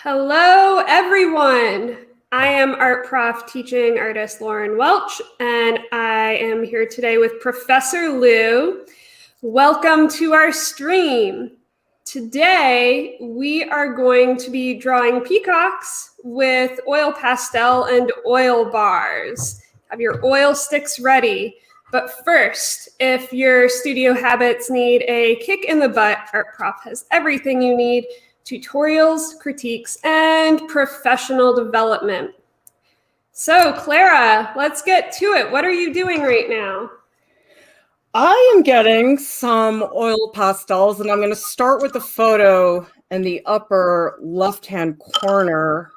Hello, everyone. I am art prof teaching artist Lauren Welch, and I am here today with Professor Lieu. Welcome to our stream. Today, we are going to be drawing peacocks with oil pastel and oil bars. Have your oil sticks ready. But first, if your studio habits need a kick in the butt, Art Prof has everything you need: tutorials, critiques, and professional development. So, Clara, let's get to it. What are you doing right now? I am getting some oil pastels, and I'm going to start with the photo in the upper left-hand corner.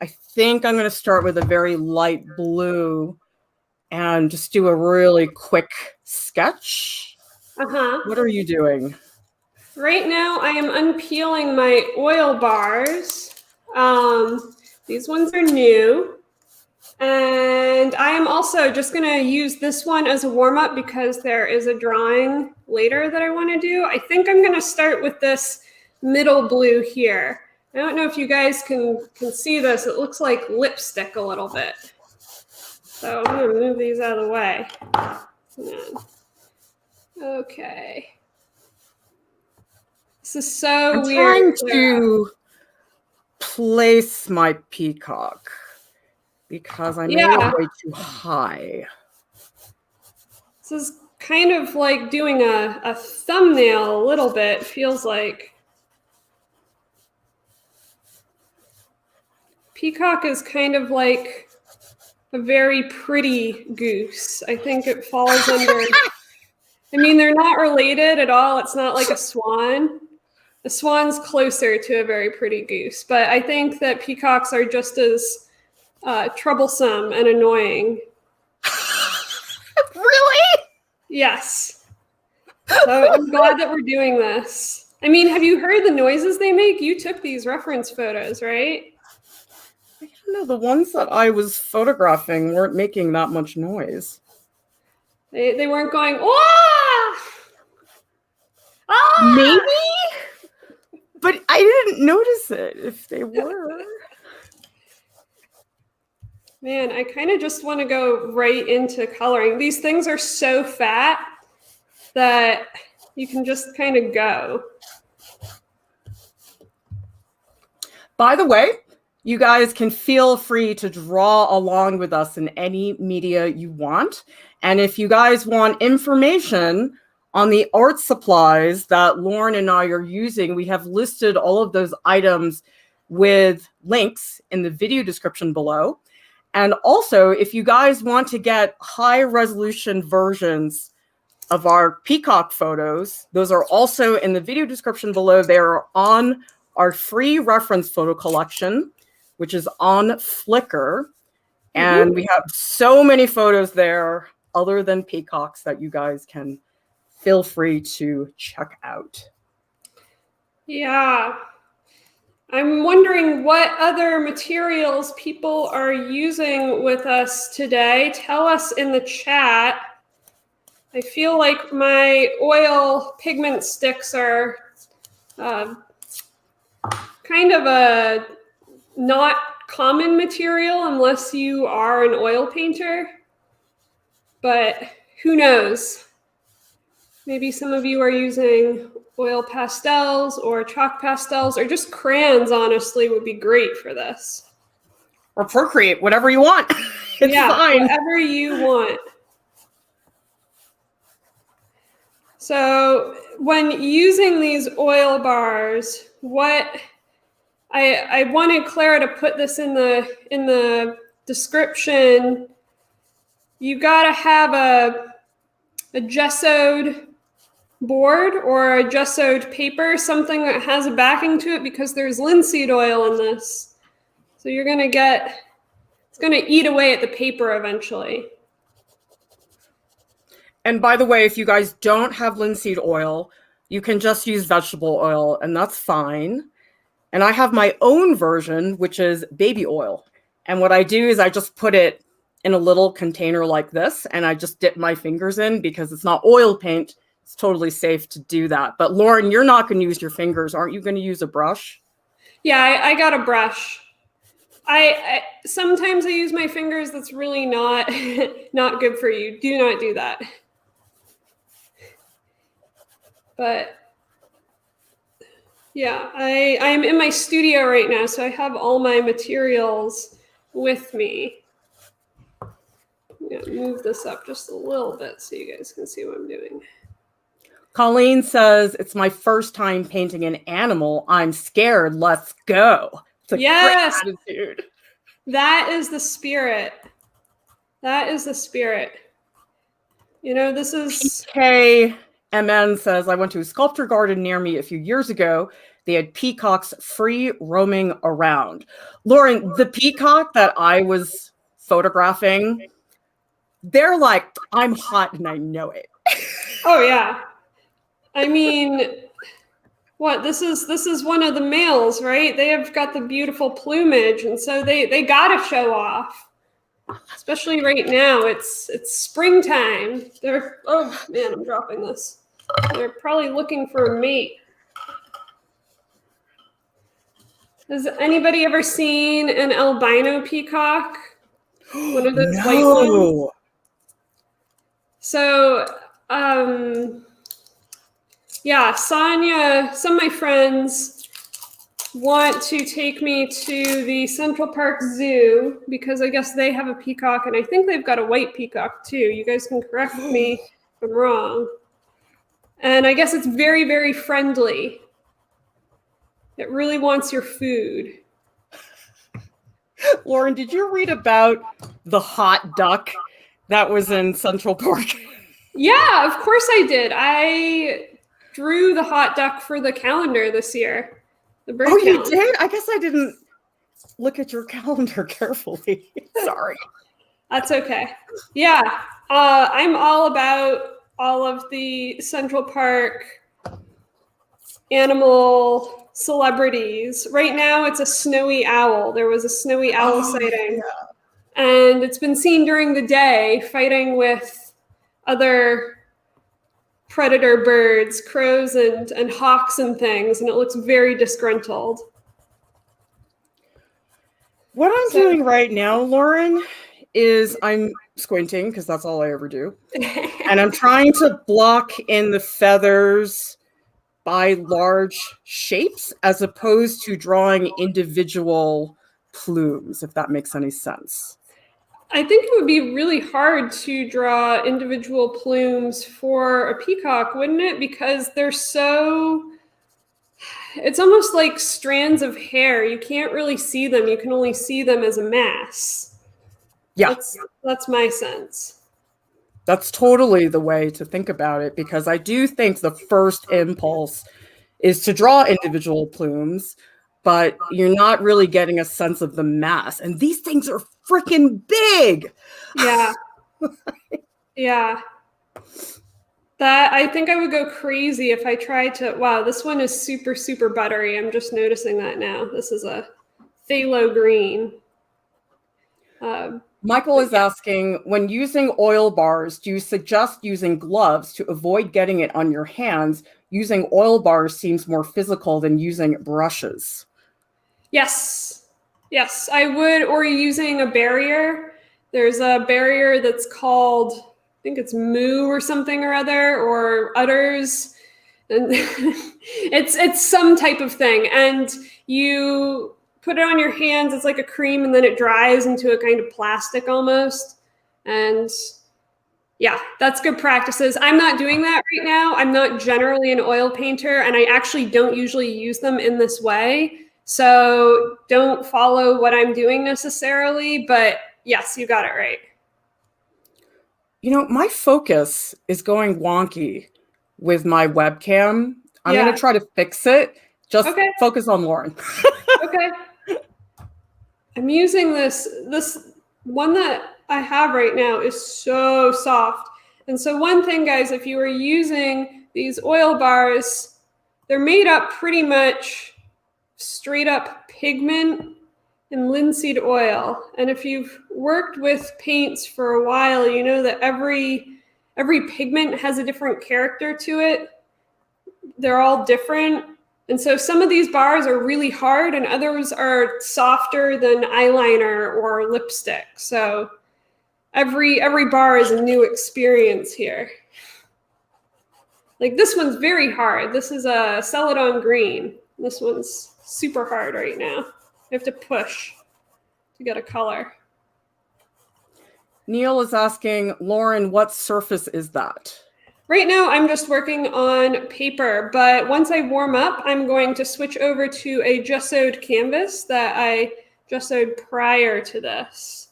I think I'm going to start with a very light blue and just do a really quick sketch. What are you doing? Right now, I am unpeeling my oil bars. These ones are new. And I am also just going to use this one as a warm-up because there is a drawing later that I want to do. I think I'm going to start with this middle blue here. I don't know if you guys can see this. It looks like lipstick a little bit. So I'm going to move these out of the way. Okay. This is so weird. I'm trying to place my peacock because I made it way too high. This is kind of like doing a thumbnail a little bit, feels like. Peacock is kind of like a very pretty goose. I think it falls under... I mean, they're not related at all. It's not like a swan. The swan's closer to a very pretty goose, but I think that peacocks are just as troublesome and annoying. Really? Yes. So I'm glad that we're doing this. I mean, have you heard the noises they make? You took these reference photos, right? I don't know. The ones that I was photographing weren't making that much noise. They weren't going, "Wah! Ah!" Maybe? But I didn't notice it if they were. Man, I kind of just want to go right into coloring. These things are so fat that you can just kind of go. By the way, you guys can feel free to draw along with us in any media you want. And if you guys want information on the art supplies that Lauren and I are using, we have listed all of those items with links in the video description below. And also, if you guys want to get high resolution versions of our peacock photos, those are also in the video description below. They are on our free reference photo collection, which is on Flickr. And we have so many photos there other than peacocks that you guys can feel free to check out. Yeah. I'm wondering what other materials people are using with us today. Tell us in the chat. I feel like my oil pigment sticks are kind of a not common material unless you are an oil painter. But who knows? Maybe some of you are using oil pastels or chalk pastels, or just crayons, honestly, would be great for this. Or Procreate, whatever you want. It's fine. Whatever you want. So when using these oil bars, what I wanted Clara to put this in the description. You gotta have a gessoed board or a gessoed paper, something that has a backing to it, because there's linseed oil in this. So you're gonna get, it's gonna eat away at the paper eventually. And by the way, if you guys don't have linseed oil, you can just use vegetable oil, and that's fine. And I have my own version, which is baby oil. And what I do is I just put it in a little container like this, and I just dip my fingers in because it's not oil paint. It's totally safe to do that. But Lauren, you're not going to use your fingers. Aren't you going to use a brush? Yeah, I got a brush. I sometimes I use my fingers. That's really not not good for you. Do not do that. But yeah, I'm in my studio right now, so I have all my materials with me. I'm gonna move this up just a little bit so you guys can see what I'm doing. Colleen says, it's my first time painting an animal. I'm scared. Let's go. It's a Yes, great attitude. that is the spirit. That is the spirit. You know, this is... KMN says, I went to a sculpture garden near me a few years ago. They had peacocks free roaming around. Lauryn, the peacock that I was photographing, they're like, I'm hot and I know it. Oh yeah. I mean, what, this is one of the males, right? They have got the beautiful plumage, and so they gotta show off. Especially right now, it's springtime. Oh man, I'm dropping this. They're probably looking for a mate. Has anybody ever seen an albino peacock? One of those white ones? So, yeah, Sonia, some of my friends want to take me to the Central Park Zoo because I guess they have a peacock, and I think they've got a white peacock too. You guys can correct me if I'm wrong. And I guess it's very, very friendly. It really wants your food. Lauryn, did you read about the hot duck that was in Central Park? Yeah, of course I did. I drew the hot duck for the calendar this year. The bird calendar. You did? I guess I didn't look at your calendar carefully. Sorry. That's okay. Yeah, I'm all about all of the Central Park animal celebrities. Right now, it's a snowy owl. There was a snowy owl sighting. Yeah. And it's been seen during the day fighting with other predator birds, crows and hawks and things, and it looks very disgruntled. What I'm doing right now, Lauryn, is I'm squinting because that's all I ever do. And I'm trying to block in the feathers by large shapes as opposed to drawing individual plumes, if that makes any sense. I think it would be really hard to draw individual plumes for a peacock, wouldn't it? Because they're so... It's almost like strands of hair. You can't really see them. You can only see them as a mass. Yeah. That's my sense. That's totally the way to think about it, because I do think the first impulse is to draw individual plumes, but you're not really getting a sense of the mass. And these things are freaking big. Yeah. Yeah. That, I think I would go crazy if I tried to... Wow, this one is super, super buttery. I'm just noticing that now. This is a phthalo green. Michael is asking, when using oil bars, do you suggest using gloves to avoid getting it on your hands? Using oil bars seems more physical than using brushes. Yes. Yes, I would. Or using a barrier. There's a barrier that's called, I think it's Moo or something or other, or Utters. And it's some type of thing. And you put it on your hands, it's like a cream, and then it dries into a kind of plastic almost. And yeah, that's good practices. I'm not doing that right now. I'm not generally an oil painter, and I actually don't usually use them in this way. So don't follow what I'm doing necessarily, but yes, you got it right. You know, my focus is going wonky with my webcam. I'm going to try to fix it. Just focus on Lauryn. Okay. I'm using this one that I have right now is so soft. And so one thing, guys, if you are using these oil bars, they're made up pretty much straight up pigment and linseed oil. And if you've worked with paints for a while, you know that every pigment has a different character to it. They're all different. And so some of these bars are really hard and others are softer than eyeliner or lipstick. So every bar is a new experience here. Like this one's very hard. This is a Celadon green. This one's super hard right now. You have to push to get a color. Neil is asking, Lauren, what surface is that? Right now, I'm just working on paper, but once I warm up, I'm going to switch over to a gessoed canvas that I gessoed prior to this.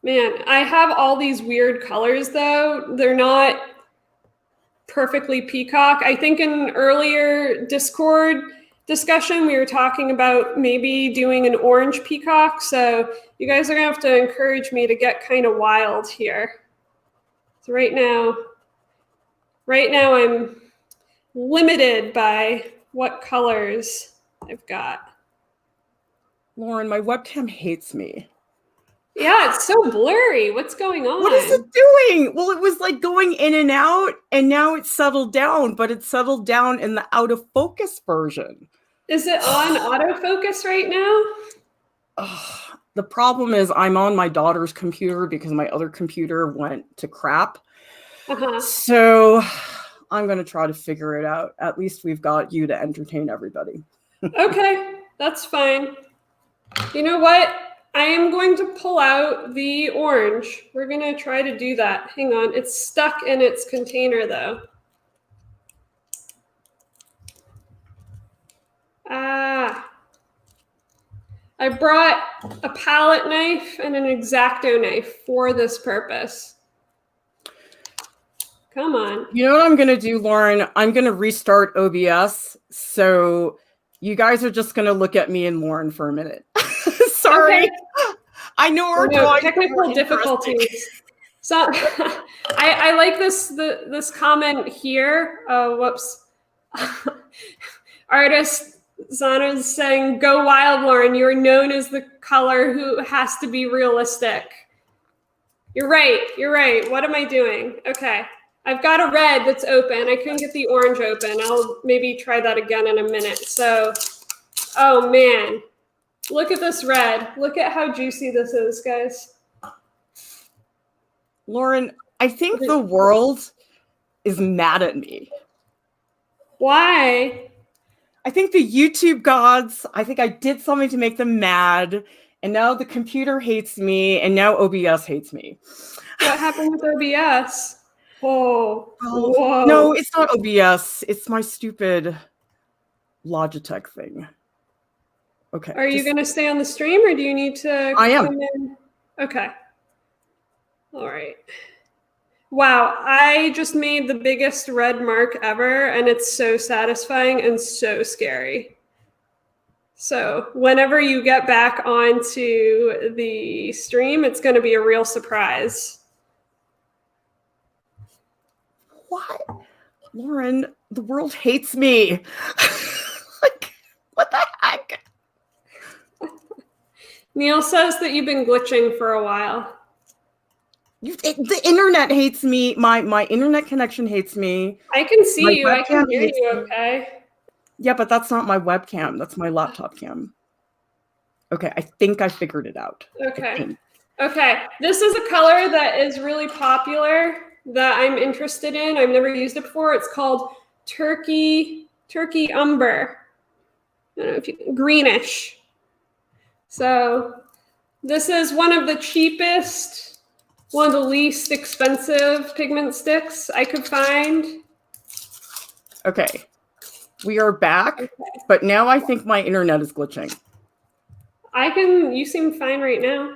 Man, I have all these weird colors though. They're not perfectly peacock. I think in earlier Discord discussion, we were talking about maybe doing an orange peacock. So you guys are gonna have to encourage me to get kind of wild here. So right now I'm limited by what colors I've got. Lauren, my webcam hates me. Yeah, it's so blurry. What's going on? What is it doing? Well, it was like going in and out, and now it's settled down, but it's settled down in the out of focus version. Is it on autofocus right now? The problem is I'm on my daughter's computer because my other computer went to crap. So I'm going to try to figure it out. At least we've got you to entertain everybody. Okay, that's fine. You know what? I am going to pull out the orange. We're going to try to do that. Hang on. It's stuck in its container, though. I brought a palette knife and an X-Acto knife for this purpose. Come on. You know what I'm going to do, Lauren? I'm going to restart OBS. So you guys are just going to look at me and Lauren for a minute. Sorry. Okay. I know we're doing technical difficulties. So I like this comment here. Whoops. Artist Zana is saying, "Go wild, Lauren. You're known as the color who has to be realistic." You're right. You're right. What am I doing? Okay. I've got a red that's open. I couldn't get the orange open. I'll maybe try that again in a minute. So, oh man. Look at this red. Look at how juicy this is, guys. Lauren, I think the world is mad at me. Why? I think the YouTube gods, I think I did something to make them mad, and now the computer hates me, and now OBS hates me. What happened with OBS? Whoa. Whoa. No, it's not OBS. It's my stupid Logitech thing. Okay. Are you going to stay on the stream or do you need to I am. come in? Okay. All right. Wow. I just made the biggest red mark ever and it's so satisfying and so scary. So whenever you get back onto the stream, it's going to be a real surprise. What? Lauren, the world hates me. Like, what the heck? Neil says that you've been glitching for a while. The internet hates me. My internet connection hates me. I can see you. I can hear you okay. Yeah, but that's not my webcam. That's my laptop cam. Okay, I think I figured it out. Okay. Okay. This is a color that is really popular that I'm interested in. I've never used it before. It's called Turkey Umber. I don't know if you greenish. So this is one of the cheapest, one of the least expensive pigment sticks I could find. Okay, we are back, but now I think my internet is glitching. You seem fine right now.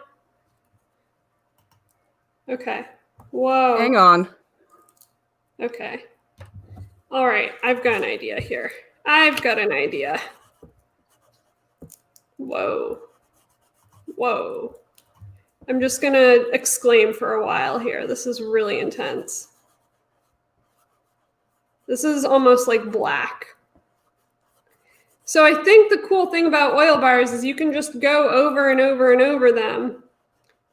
Okay. Whoa. Hang on. Okay. All right, I've got an idea here. I've got an idea. Whoa. Whoa. I'm just going to exclaim for a while here. This is really intense. This is almost like black. So I think the cool thing about oil bars is you can just go over and over and over them.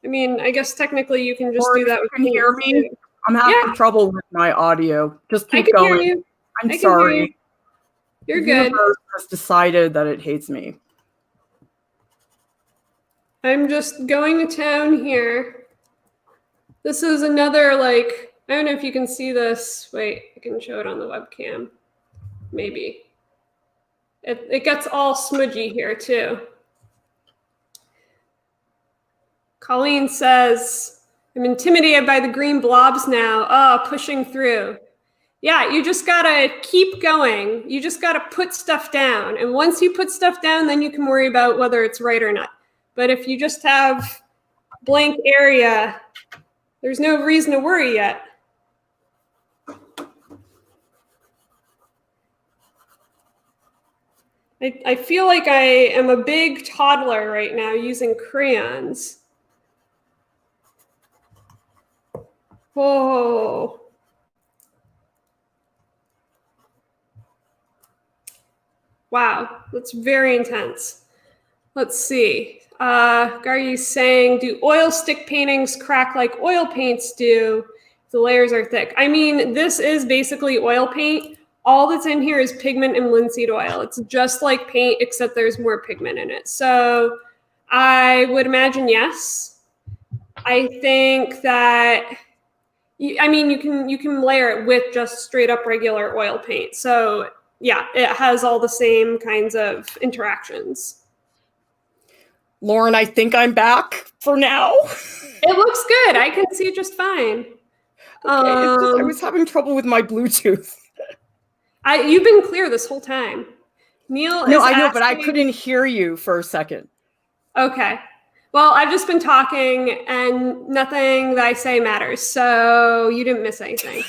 I mean, I guess technically you can just do that with paint. Hear me? I'm having trouble with my audio. Just I keep can going. hear you. I'm I can hear you. sorry. You're The good. universe has decided that it hates me. I'm just going to town here. This is another, like, I don't know if you can see this. Wait, I can show it on the webcam. Maybe. It gets all smudgy here too. Colleen says, I'm intimidated by the green blobs now. Oh, pushing through. Yeah, you just gotta keep going. You just gotta put stuff down. And once you put stuff down, then you can worry about whether it's right or not. But if you just have blank area, there's no reason to worry yet. I feel like I am a big toddler right now using crayons. Whoa. Wow, that's very intense. Let's see. Gargy's saying, do oil stick paintings crack like oil paints do? The layers are thick. I mean, this is basically oil paint. All that's in here is pigment and linseed oil. It's just like paint, except there's more pigment in it. So I would imagine yes. I think that, I mean, you can layer it with just straight up regular oil paint. So yeah, it has all the same kinds of interactions. Lauren, I think I'm back for now. It looks good. I can see it just fine. Okay, it's just I was having trouble with my Bluetooth. You've been clear this whole time. Neil No, I know, but I couldn't hear you for a second. Okay. Well, I've just been talking and nothing that I say matters, so you didn't miss anything.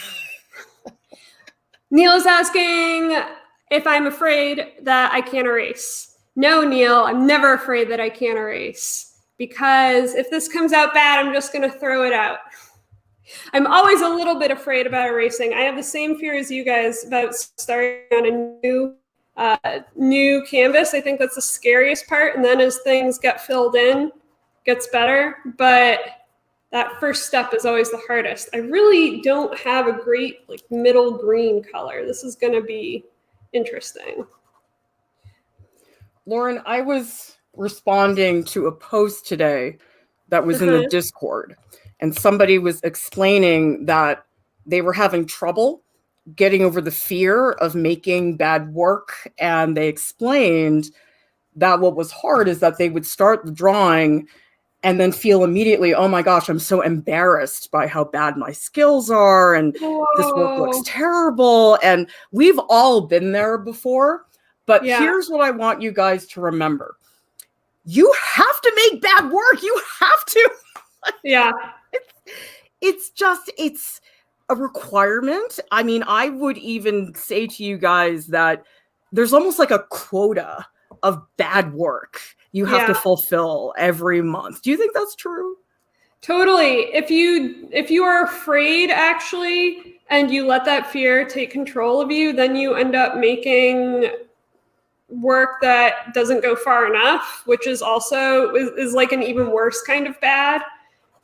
Neil is asking if I'm afraid that I can't erase. No, Neil, I'm never afraid that I can't erase, because if this comes out bad, I'm just going to throw it out. I'm always a little bit afraid about erasing. I have the same fear as you guys about starting on a new canvas. I think that's the scariest part. And then as things get filled in, it gets better. But that first step is always the hardest. I really don't have a great middle green color. This is going to be interesting. Lauren, I was responding to a post today that was in the Discord. And somebody was explaining that they were having trouble getting over the fear of making bad work. And they explained that what was hard is that they would start the drawing and then feel immediately, oh my gosh, I'm so embarrassed by how bad my skills are. And this work looks terrible. And we've all been there before. But here's what I want you guys to remember. You have to make bad work. You have to. Yeah. It's a requirement. I mean, I would even say to you guys that there's almost like a quota of bad work you have to fulfill every month. Do you think that's true? Totally. If you are afraid actually, and you let that fear take control of you, then you end up making work that doesn't go far enough, which is also is like an even worse kind of bad.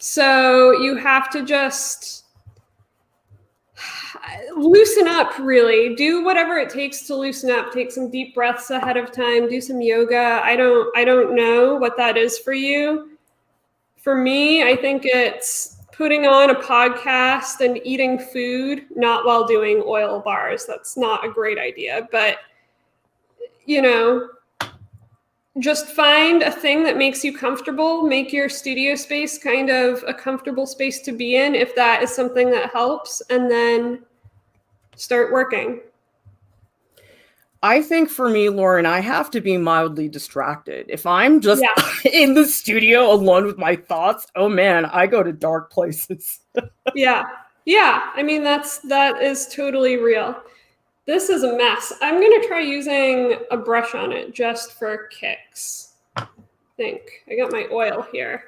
So you have to just loosen up, really. Do whatever it takes to loosen up. Take some deep breaths ahead of time. Do some yoga. I don't know what that is for you. For me, I think it's putting on a podcast and eating food, not while doing oil bars. That's not a great idea. But, just find a thing that makes you comfortable. Make your studio space kind of a comfortable space to be in, if that is something that helps, and then start working. I think for me, Lauren, I have to be mildly distracted. If I'm just in the studio alone with my thoughts, oh man, I go to dark places. Yeah. I mean, that is totally real. This is a mess. I'm going to try using a brush on it just for kicks. I think I got my oil here.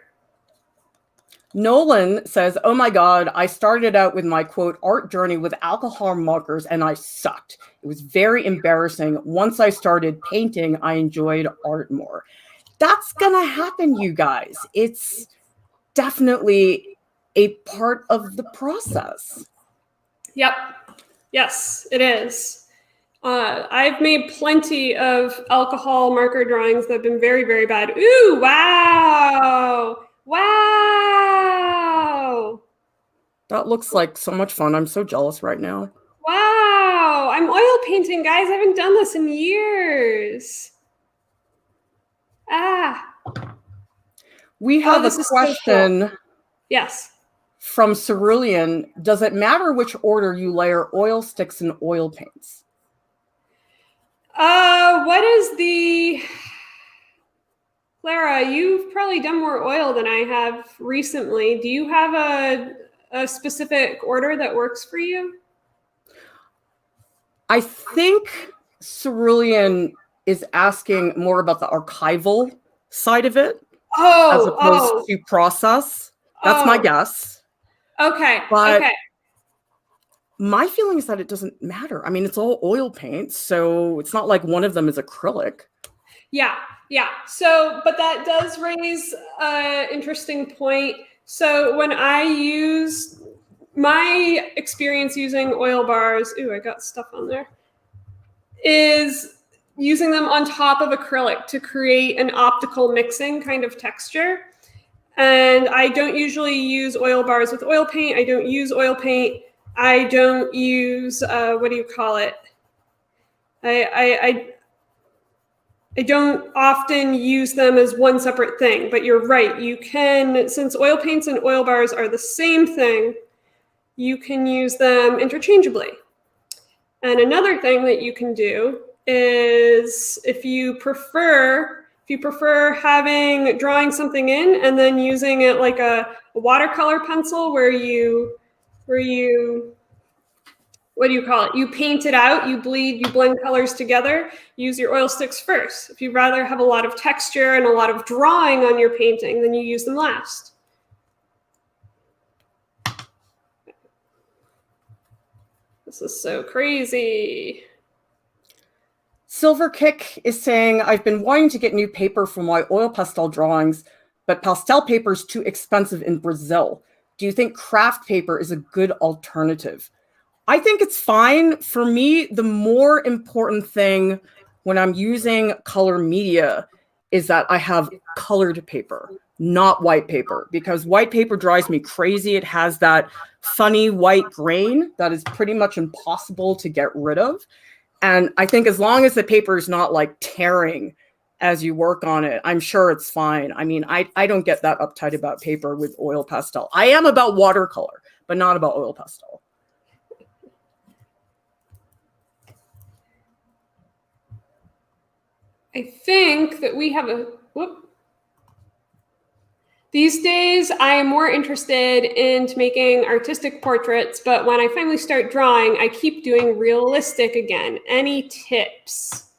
Nolan says, oh my God, I started out with my quote art journey with alcohol markers and I sucked. It was very embarrassing. Once I started painting, I enjoyed art more. That's going to happen, you guys. It's definitely a part of the process. Yep. Yes, it is. I've made plenty of alcohol marker drawings that have been very, very bad. Ooh, wow. Wow. That looks like so much fun. I'm so jealous right now. Wow. I'm oil painting, guys. I haven't done this in years. We have a this is so question. cool. Yes. From Cerulean. Does it matter which order you layer oil sticks and oil paints? What is the... Clara, you've probably done more oil than I have recently. Do you have a specific order that works for you? I think Cerulean is asking more about the archival side of it as opposed to process. That's my guess. Okay. But okay. My feeling is that it doesn't matter. I mean, it's all oil paints, so it's not like one of them is acrylic. Yeah. So, but that does raise an interesting point. So when I use my experience using oil bars, ooh, I got stuff on there, is using them on top of acrylic to create an optical mixing kind of texture. And I don't usually use oil bars with oil paint. I don't use oil paint. I don't use, what do you call it? I don't often use them as one separate thing, but you're right. You can, since oil paints and oil bars are the same thing, you can use them interchangeably. And another thing that you can do is if you prefer drawing something in and then using it like a watercolor pencil where you what do you call it? You paint it out, you blend colors together, use your oil sticks first. If you'd rather have a lot of texture and a lot of drawing on your painting, then you use them last. This is so crazy. Silver Kick is saying, I've been wanting to get new paper for my oil pastel drawings, but pastel paper is too expensive in Brazil. Do you think craft paper is a good alternative? I think it's fine. For me, the more important thing when I'm using color media is that I have colored paper, not white paper, because white paper drives me crazy. It has that funny white grain that is pretty much impossible to get rid of. And I think as long as the paper is not like tearing as you work on it, I'm sure it's fine. I mean, I don't get that uptight about paper with oil pastel. I am about watercolor, but not about oil pastel. I think that we have These days, I am more interested in making artistic portraits, but when I finally start drawing, I keep doing realistic again. Any tips?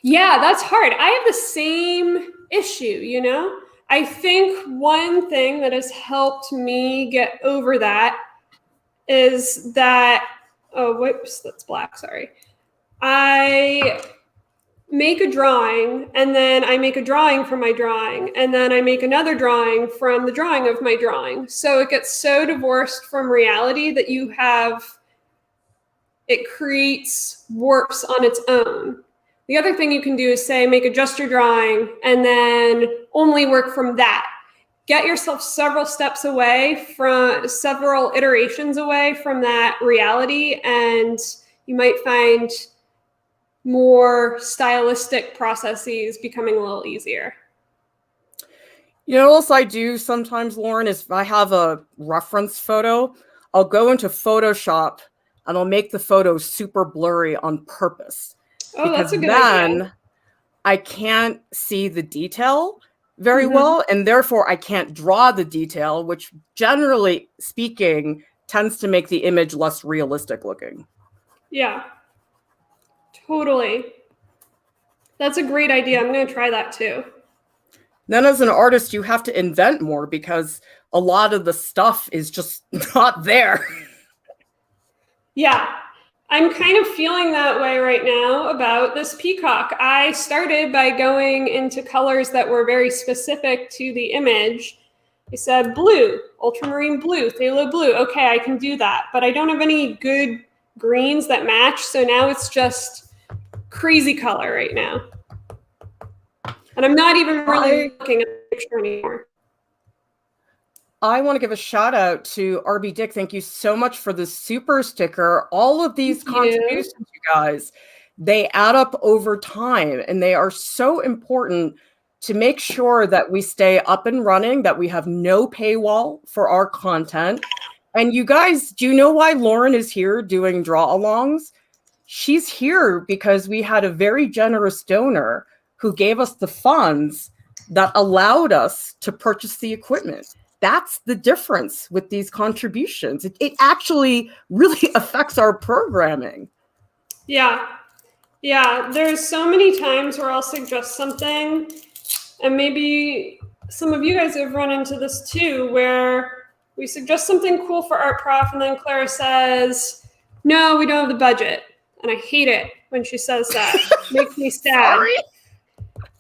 Yeah, that's hard. I have the same issue, you know? I think one thing that has helped me get over that is that, oh, whoops, that's black, sorry. I make a drawing, and then I make a drawing from my drawing, and then I make another drawing from the drawing of my drawing. So it gets so divorced from reality that it creates warps on its own. The other thing you can do is say, make a gesture drawing, and then only work from that. Get yourself several steps away from, several iterations away from that reality, and you might find more stylistic processes becoming a little easier. You know what else I do sometimes, Lauren, is if I have a reference photo, I'll go into Photoshop and I'll make the photo super blurry on purpose. Oh, that's a good idea. I can't see the detail very well, and therefore I can't draw the detail, which generally speaking tends to make the image less realistic looking. Yeah. Totally. That's a great idea. I'm going to try that too. Then as an artist, you have to invent more because a lot of the stuff is just not there. Yeah. I'm kind of feeling that way right now about this peacock. I started by going into colors that were very specific to the image. They said blue, ultramarine blue, phthalo blue. Okay, I can do that. But I don't have any good greens that match. So now it's just crazy color right now. And I'm not even really looking at the picture anymore. I want to give a shout out to RB Dick. Thank you so much for the super sticker. All of these contributions, you guys, they add up over time, and they are so important to make sure that we stay up and running, that we have no paywall for our content. And you guys, do you know why Lauryn is here doing draw-alongs? She's here because we had a very generous donor who gave us the funds that allowed us to purchase the equipment. That's the difference with these contributions. It actually really affects our programming. Yeah. Yeah. There's so many times where I'll suggest something, and maybe some of you guys have run into this too, where we suggest something cool for Art Prof, and then Clara says, no, we don't have the budget. And I hate it when she says that. It makes me sad. Sorry.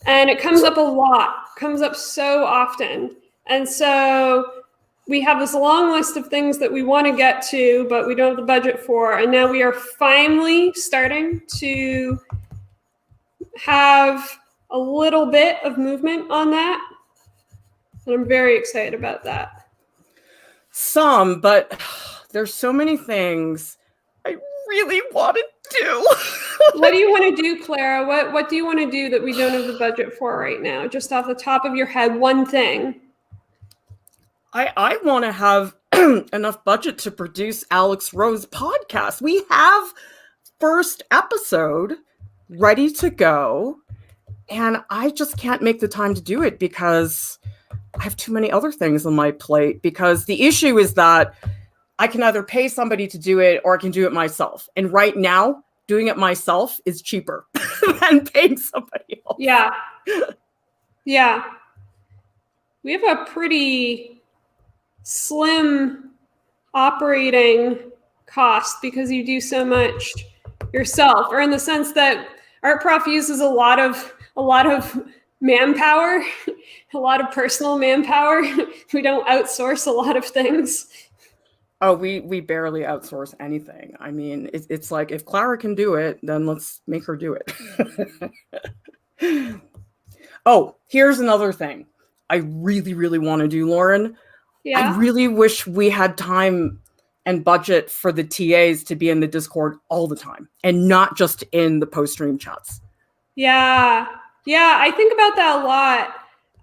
And it comes up a lot, comes up so often. And so we have this long list of things that we want to get to, but we don't have the budget for. And now we are finally starting to have a little bit of movement on that. And I'm very excited about that. Some, but there's so many things I really want to do. What do you want to do, Clara? What do you want to do that we don't have the budget for right now? Just off the top of your head, one thing. I want to have enough budget to produce Alex Rose podcast. We have first episode ready to go, and I just can't make the time to do it because I have too many other things on my plate. Because the issue is that I can either pay somebody to do it or I can do it myself. And right now, doing it myself is cheaper than paying somebody else. Yeah. Yeah. We have a pretty slim operating cost because you do so much yourself, or in the sense that Art Prof uses a lot of manpower, a lot of personal manpower. We don't outsource a lot of things. Oh, we barely outsource anything. I mean, it's like, if Clara can do it, then let's make her do it. Oh, here's another thing I really, really want to do, Lauryn. Yeah. I really wish we had time and budget for the TAs to be in the Discord all the time and not just in the post-stream chats. Yeah. Yeah, I think about that a lot.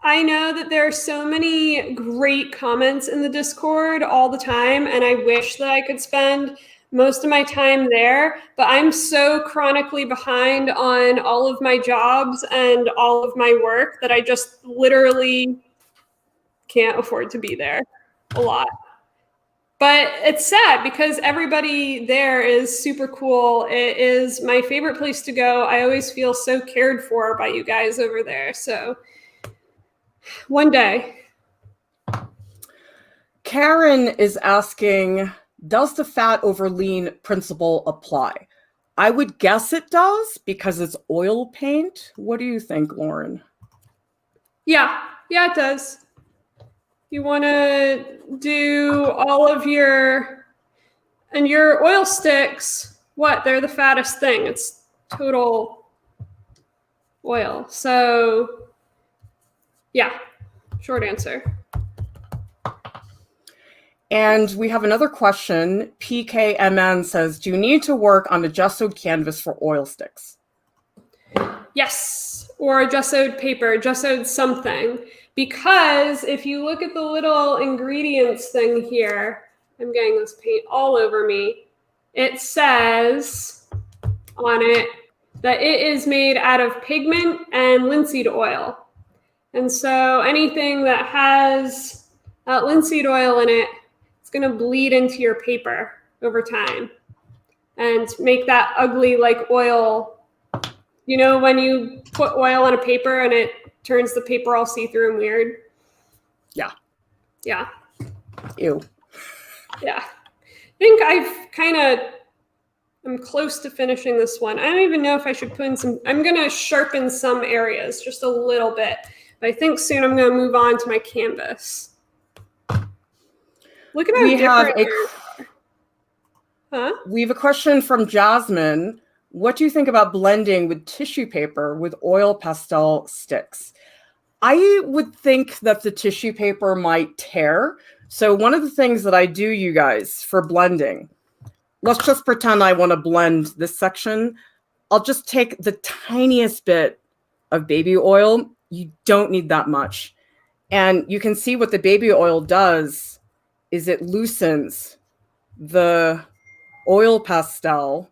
I know that there are so many great comments in the Discord all the time, and I wish that I could spend most of my time there, but I'm so chronically behind on all of my jobs and all of my work that I just literally can't afford to be there a lot. But it's sad because everybody there is super cool. It is my favorite place to go. I always feel so cared for by you guys over there. So one day. Karen is asking, does the fat over lean principle apply? I would guess it does because it's oil paint. What do you think, Lauryn? Yeah, it does. You want to do all of your oil sticks, they're the fattest thing. It's total oil. So yeah, short answer. And we have another question. PKMN says, do you need to work on a gessoed canvas for oil sticks? Yes, or a gessoed paper, gessoed something. Because if you look at the little ingredients thing here, I'm getting this paint all over me. It says on it that it is made out of pigment and linseed oil. And so anything that has linseed oil in it, it's going to bleed into your paper over time and make that ugly like oil. You know, when you put oil on a paper and it turns the paper all see-through and weird? Yeah. Yeah. Ew. Yeah. I think I'm close to finishing this one. I don't even know if I should put in I'm going to sharpen some areas just a little bit. But I think soon I'm going to move on to my canvas. Look at how we have different Huh? we have a question from Jasmine. What do you think about blending with tissue paper with oil pastel sticks? I would think that the tissue paper might tear. So one of the things that I do, you guys, for blending, let's just pretend I want to blend this section. I'll just take the tiniest bit of baby oil. You don't need that much. And you can see what the baby oil does is it loosens the oil pastel.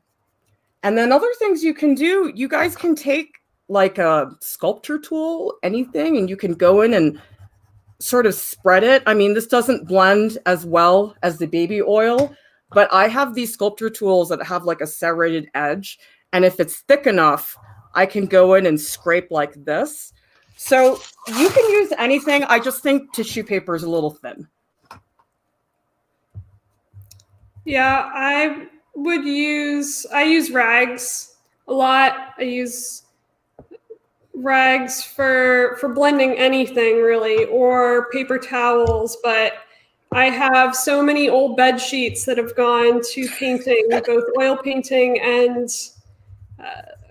And then other things you can do, you guys can take like a sculpture tool, anything, and you can go in and sort of spread it. I mean, this doesn't blend as well as the baby oil, but I have these sculpture tools that have like a serrated edge. And if it's thick enough, I can go in and scrape like this. So you can use anything. I just think tissue paper is a little thin. Yeah, I use rags a lot. I use rags for blending anything really, or paper towels, but I have so many old bed sheets that have gone to painting, both oil painting and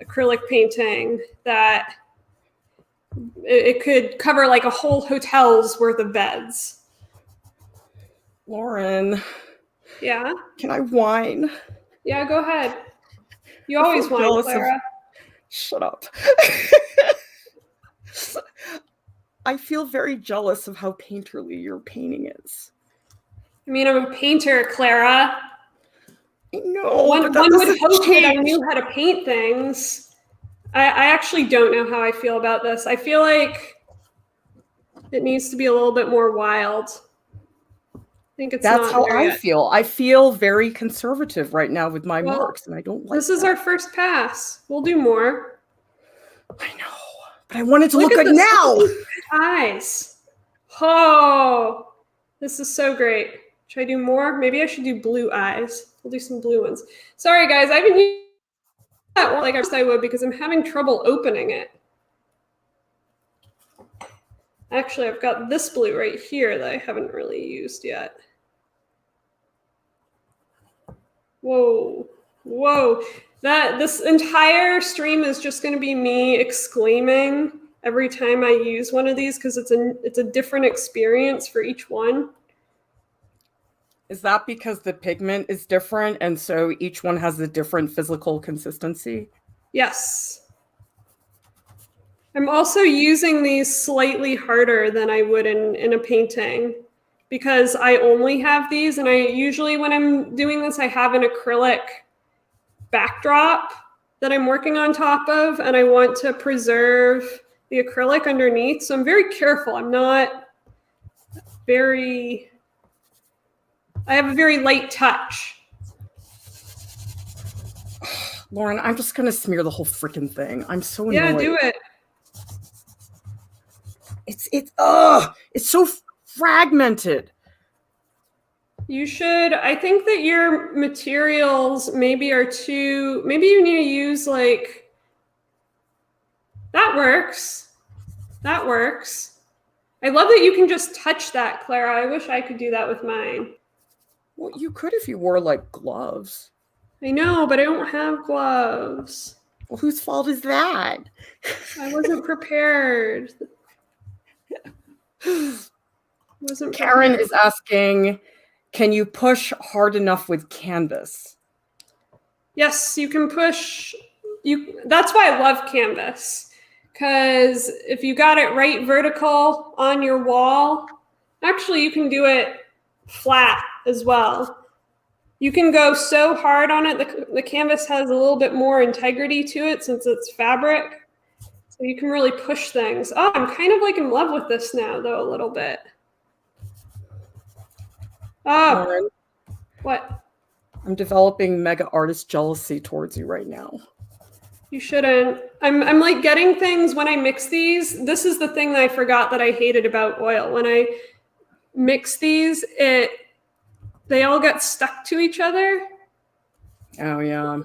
acrylic painting, that it could cover like a whole hotel's worth of beds. Lauryn. Yeah? Can I whine? Yeah, go ahead. You always whine, Clara. Shut up. I feel very jealous of how painterly your painting is. I mean, I'm a painter, Clara. I know. One would hope that I knew how to paint things. I actually don't know how I feel about this. I feel like it needs to be a little bit more wild. I think it's That's not how there I yet. feel. I feel very conservative right now with my marks, and I don't like this is our first pass. We'll do more. I know, but I want it to look good now. Eyes. Oh, this is so great. Should I do more? Maybe I should do blue eyes. We'll do some blue ones. Sorry, guys. I've been using that one like I would because I'm having trouble opening it. Actually, I've got this blue right here that I haven't really used yet. Whoa, whoa. This entire stream is just going to be me exclaiming every time I use one of these because it's a different experience for each one. Is that because the pigment is different and so each one has a different physical consistency? Yes. I'm also using these slightly harder than I would in a painting because I only have these, and I usually, when I'm doing this, I have an acrylic backdrop that I'm working on top of, and I want to preserve the acrylic underneath. So I'm very careful. I have a very light touch. Lauryn, I'm just going to smear the whole freaking thing. I'm so annoyed. Yeah, do it. It's so fragmented. You should, I think that your materials maybe you need to use like, that works. That works. I love that you can just touch that, Clara. I wish I could do that with mine. Well, you could if you wore like gloves. I know, but I don't have gloves. Well, whose fault is that? I wasn't prepared. Karen is asking, can you push hard enough with canvas? Yes, you can push. That's why I love canvas, because if you got it right vertical on your wall, actually you can do it flat as well. You can go so hard on it. The canvas has a little bit more integrity to it since it's fabric. So you can really push things. Oh, I'm kind of like in love with this now, though, a little bit. Oh, Lauren, what? I'm developing mega artist jealousy towards you right now. You shouldn't. I'm like getting things when I mix these. This is the thing that I forgot that I hated about oil. When I mix these, they all get stuck to each other. Oh, yeah.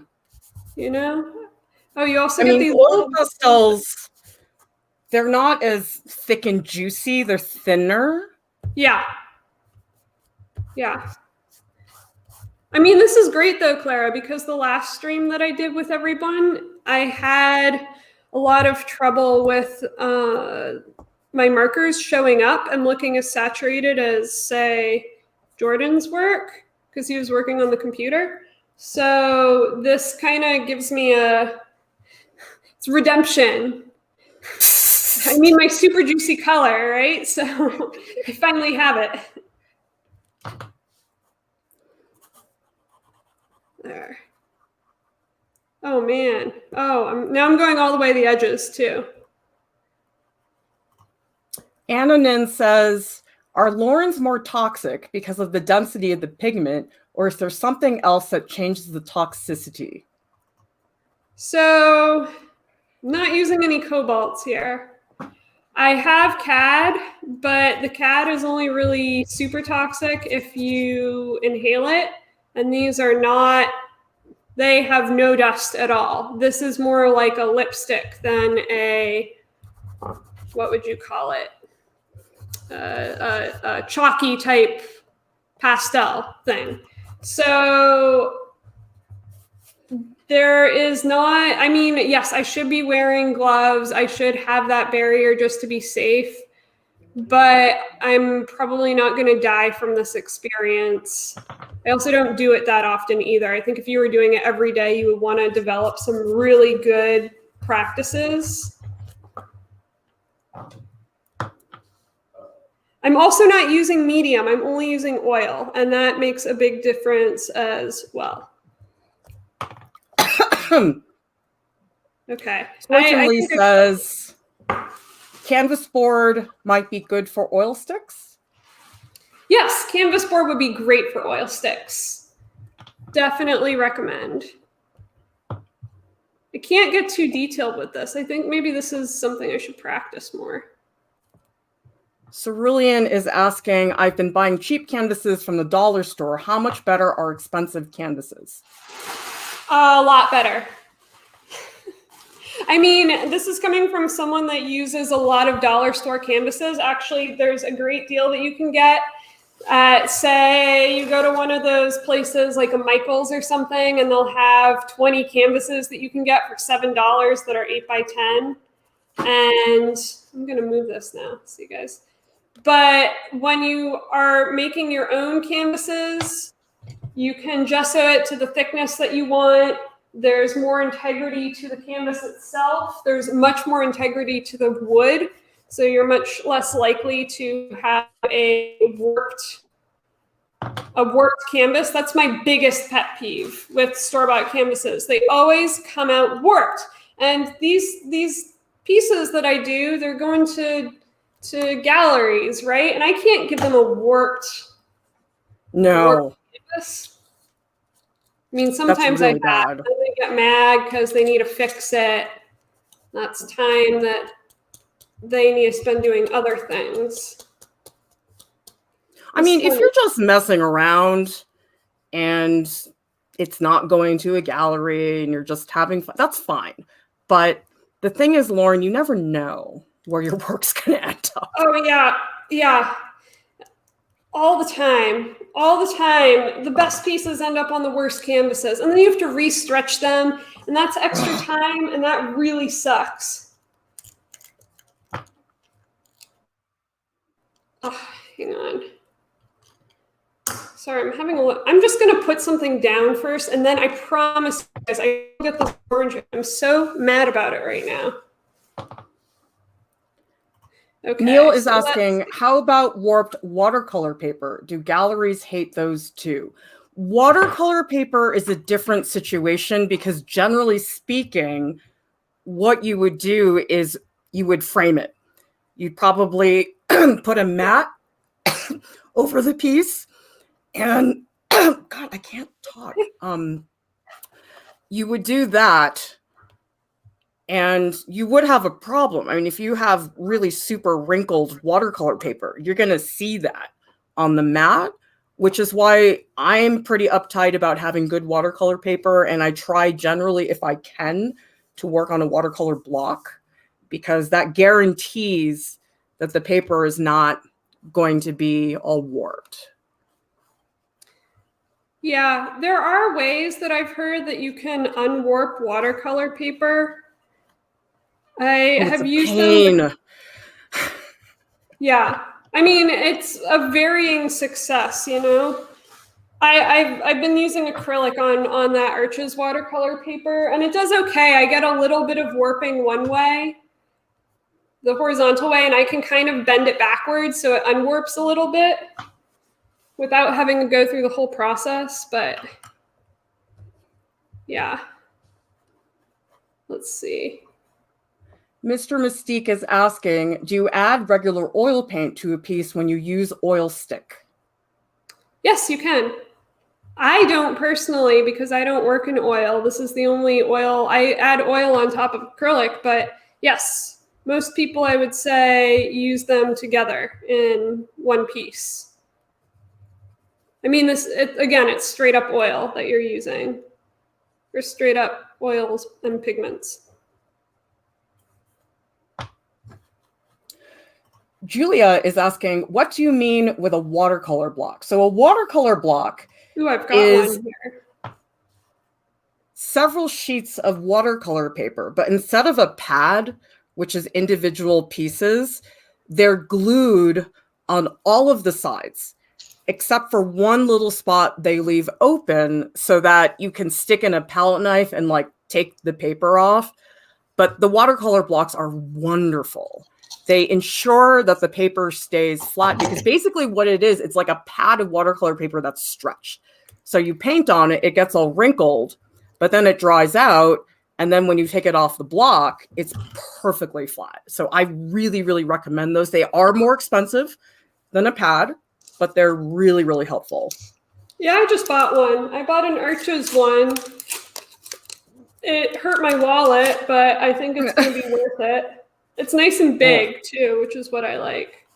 You know? Oh, you also get these oil pastels. They're not as thick and juicy. They're thinner. Yeah. Yeah. I mean, this is great though, Clara, because the last stream that I did with everyone, I had a lot of trouble with my markers showing up and looking as saturated as, say, Jordan's work, because he was working on the computer. So this kind of gives me it's redemption. I mean, my super juicy color, right? So I finally have it. There. Oh man. Oh, now I'm going all the way to the edges too. Anonin says, are Lauryn's more toxic because of the density of the pigment, or is there something else that changes the toxicity? So I'm not using any cobalts here. I have CAD, but the CAD is only really super toxic if you inhale it. And these are not, they have no dust at all. This is more like a lipstick than a, what would you call it? A chalky type pastel thing. So there is not, I mean, yes, I should be wearing gloves. I should have that barrier just to be safe, but I'm probably not going to die from this experience. I also don't do it that often either. I think if you were doing it every day, you would want to develop some really good practices. I'm also not using medium. I'm only using oil, and that makes a big difference as well. Okay. Fortunately says canvas board might be good for oil sticks. Yes, canvas board would be great for oil sticks. Definitely recommend. I can't get too detailed with this. I think maybe this is something I should practice more. Cerulean is asking, I've been buying cheap canvases from the dollar store. How much better are expensive canvases? A lot better. I mean, this is coming from someone that uses a lot of dollar store canvases. Actually, there's a great deal that you can get. Say you go to one of those places like a Michael's or something, and they'll have 20 canvases that you can get for $7 that are 8 by 10. And I'm going to move this now, so you guys. But when you are making your own canvases, you can gesso it to the thickness that you want. There's more integrity to the canvas itself. There's much more integrity to the wood. So you're much less likely to have a warped canvas. That's my biggest pet peeve with store-bought canvases. They always come out warped. And these pieces that I do, they're going to galleries, right? And I can't give them a warped canvas. I mean, sometimes really I have. They get mad because they need to fix it. That's time that they need to spend doing other things. I mean, if you're just messing around and it's not going to a gallery and you're just having fun, that's fine. But the thing is, Lauryn, you never know where your work's going to end up. Oh, yeah. Yeah. All the time. All the time. The best pieces end up on the worst canvases. And then you have to re-stretch them. And that's extra time. And that really sucks. Oh, hang on. Sorry, I'm having a look. I'm just going to put something down first. And then I promise you guys, I get this orange. I'm so mad about it right now. Okay, Neil is asking, how about warped watercolor paper? Do galleries hate those too? Watercolor paper is a different situation because generally speaking, what you would do is you would frame it. You'd probably put a mat over the piece and God, I can't talk. You would do that. And you would have a problem. I mean, if you have really super wrinkled watercolor paper, you're going to see that on the mat, which is why I'm pretty uptight about having good watercolor paper. And I try generally, if I can, to work on a watercolor block, because that guarantees that the paper is not going to be all warped. Yeah, there are ways that I've heard that you can unwarp watercolor paper. I Oh, it's have a used them, but pain. yeah. I mean, it's a varying success, you know? I've been using acrylic on that Arches watercolor paper, and it does okay. I get a little bit of warping one way, the horizontal way, and I can kind of bend it backwards so it unwarps a little bit without having to go through the whole process, but yeah. Let's see. Mr. Mystique is asking, do you add regular oil paint to a piece when you use oil stick? Yes, you can. I don't personally because I don't work in oil. This is the only oil. I add oil on top of acrylic, but yes, most people I would say use them together in one piece. I mean, again, it's straight up oil that you're using, or straight up oils and pigments. Julia is asking, what do you mean with a watercolor block? So a watercolor block Ooh, I've got is one here. several sheets of watercolor paper, but instead of a pad, which is individual pieces, they're glued on all of the sides, except for one little spot they leave open so that you can stick in a palette knife and like take the paper off. But the watercolor blocks are wonderful. They ensure that the paper stays flat because basically what it is, it's like a pad of watercolor paper that's stretched. So you paint on it, it gets all wrinkled, but then it dries out. And then when you take it off the block, it's perfectly flat. So I really, really recommend those. They are more expensive than a pad, but they're really, really helpful. Yeah, I just bought one. I bought an Arches one. It hurt my wallet, but I think it's going to be worth it. It's nice and big, too, which is what I like.